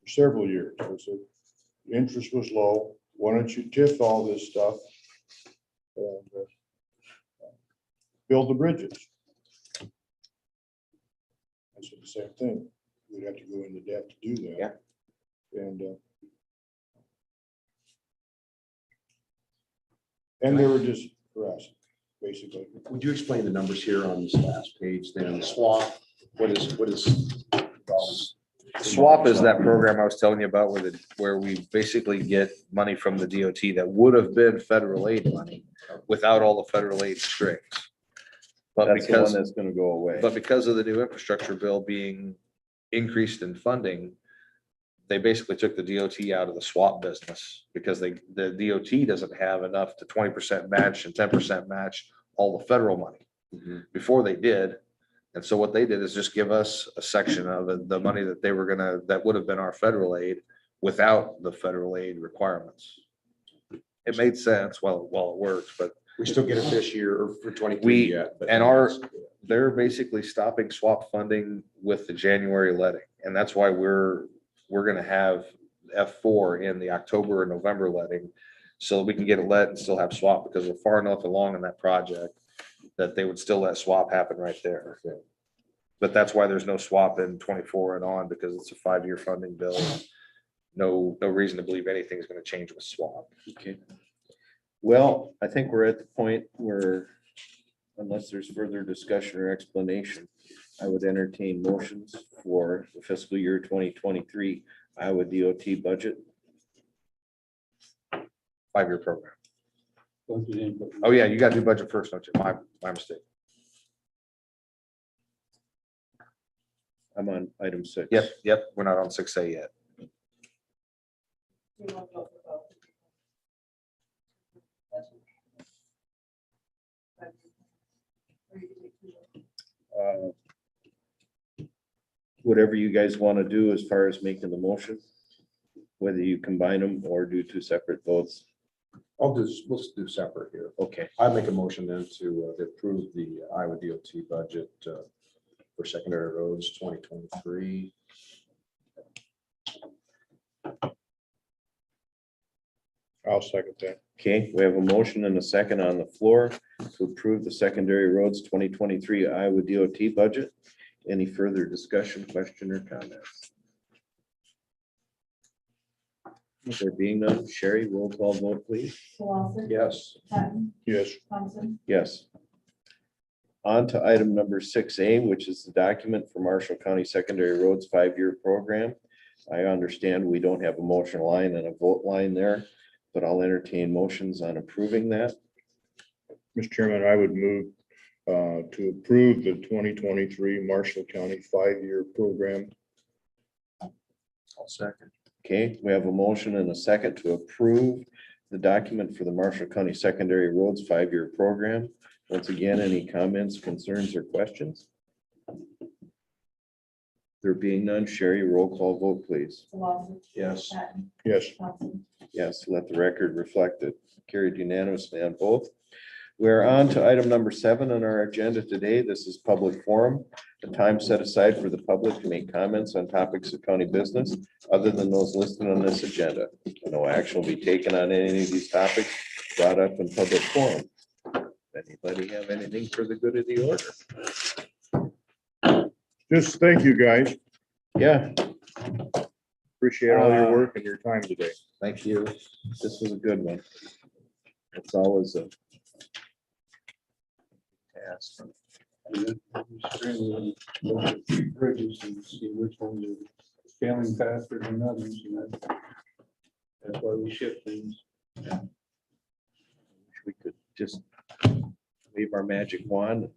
for several years. I said, the interest was low. Why don't you TIF all this stuff and build the bridges? I said the same thing. We'd have to go into debt to do that. Yeah. And they were just for us, basically. Would you explain the numbers here on this last page then? The swath, what is? SWAP is that program I was telling you about where we basically get money from the DOT that would have been federal aid money without all the federal aid strings. But That's the one because, that's gonna go away. but because of the new infrastructure bill being increased in funding, they basically took the DOT out of the SWAP business because the DOT doesn't have enough to 20% match and 10% match all the federal money. Before they did. And so what they did is just give us a section of the money that they were that would have been our federal aid without the federal aid requirements. It made sense while it works, but We still get it this year or for We- 23 yet. but- and they're basically stopping SWAP funding with the January letting. And that's why we're gonna have F4 in the October and November letting. So we can get it let and still have SWAP because we're far enough along in that project that they would still let SWAP happen right there. But that's why there's no SWAP in 24 and on, because it's a 5-year funding bill. No reason to believe anything's gonna change with SWAP. Okay. Well, I think we're at the point where, unless there's further discussion or explanation, I would entertain motions for the fiscal year 2023 Iowa DOT budget. 5-year program. Budget input. Oh, yeah, you gotta do budget first, don't you? My mistake. I'm on item 6. Yep, we're not on 6A yet. Do you want to go for both? Or you can take two. Whatever you guys want to do as far as making the motion, whether you combine them or do 2 separate votes. We'll do separate here. Okay, I make a motion then to approve the Iowa DOT budget for secondary roads 2023. I'll second that. okay, we have a motion and a second on the floor to approve the secondary roads 2023 Iowa DOT budget. Any further discussion, question, or comments? There being none, Sherry, roll call vote, please. Lawson. Yes. Patton, Yes. Thompson, Yes. On to item number 6A, which is the document for Marshall County Secondary Roads 5-year program. I understand we don't have a motion line and a vote line there, but I'll entertain motions on approving that. Mr. Chairman, I would move to approve the 2023 Marshall County 5-year program. I'll second. Okay, we have a motion and a second to approve the document for the Marshall County Secondary Roads 5-year program. Once again, any comments, concerns, or questions? There being none, Sherry, roll call vote, please. Lawson. Yes. Patton, Yes. Thompson, Yes, let the record reflect it. Carried unanimously on both. We're on to item number 7 on our agenda today. This is public forum. The time set aside for the public to make comments on topics of county business other than those listed on this agenda. No action will be taken on any of these topics brought up in public forum. Anybody have anything for the good of the order? Just thank you, guys. Yeah, Appreciate all your work and your time today. Thank you. this was a good one. It's always a task. Bridges and see which ones are failing faster than others, and that's why we shift things. Wish we could just wave our magic wand, and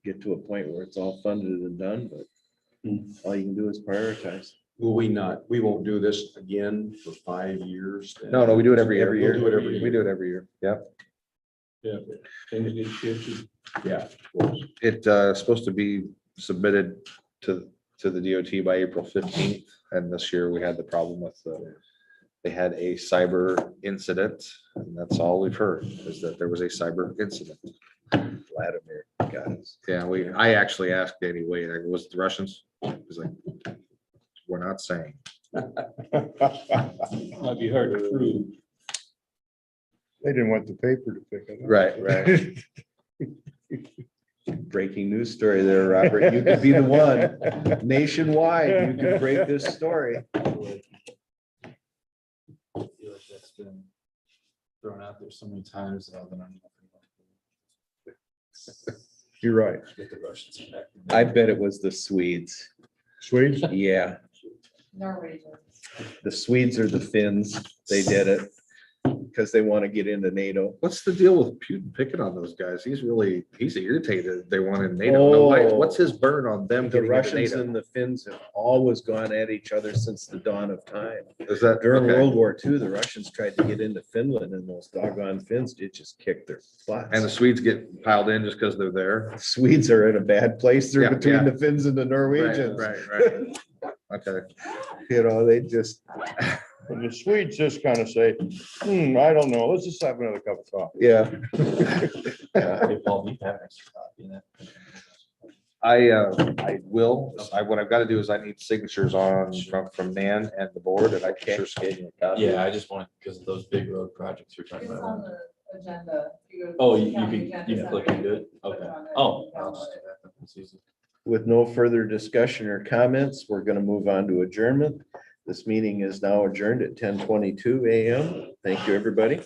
get to a point where it's all funded and done, but all you can do is prioritize. Will we not, we won't do this again for 5 years? No, we do it every year. We'll do it every year. We do it every year. Yep. Yeah, things get shifted. Yeah, of course. It's supposed to be submitted to the DOT by April 15th. And this year we had the problem with they had a cyber incident. And that's all we've heard is that there was a cyber incident. Vladimir got us. Yeah, I actually asked Danny Wade, like, was it the Russians? He's like, we're not saying. Might be hard to prove. They didn't want the paper to pick it up. Right. Breaking news story there, Robert. You could be the one nationwide. You could break this story. I feel like that's been thrown out there so many times that I've been on. You're right. Get the Russians back. I bet it was the Swedes. Swedes? Yeah. Norwegians. The Swedes or the Finns, they did it because they want to get into NATO. What's the deal with Putin picking on those guys? He's irritated. They wanted NATO. No, why, what's his burn on them The getting into Russians NATO? and the Finns have always gone at each other since the dawn of time. Is that During okay? World War II, the Russians tried to get into Finland and those doggone Finns did just kick their butts. And the Swedes get piled in just because they're there? The Swedes are in a bad place. They're Yeah, between yeah. the Finns and the Norwegians. Right. Okay. You know, they just, And the Swedes just kind of say, I don't know, let's just have another cup of coffee. yeah. Hey, Paul, do you have an extra copy of that? I will. What I've got to do is I need signatures from Nan and the board, and I can sure scan you a copy. Yeah, I just want, because of those big road projects you're talking It's about. on the agenda. If you go to Oh, the you county can agenda click and do it? click Okay. on it Oh. and I'll download just do it. that. That's easy. With no further discussion or comments, we're going to move on to adjournment. This meeting is now adjourned at 10:22 a.m. Thank you, everybody.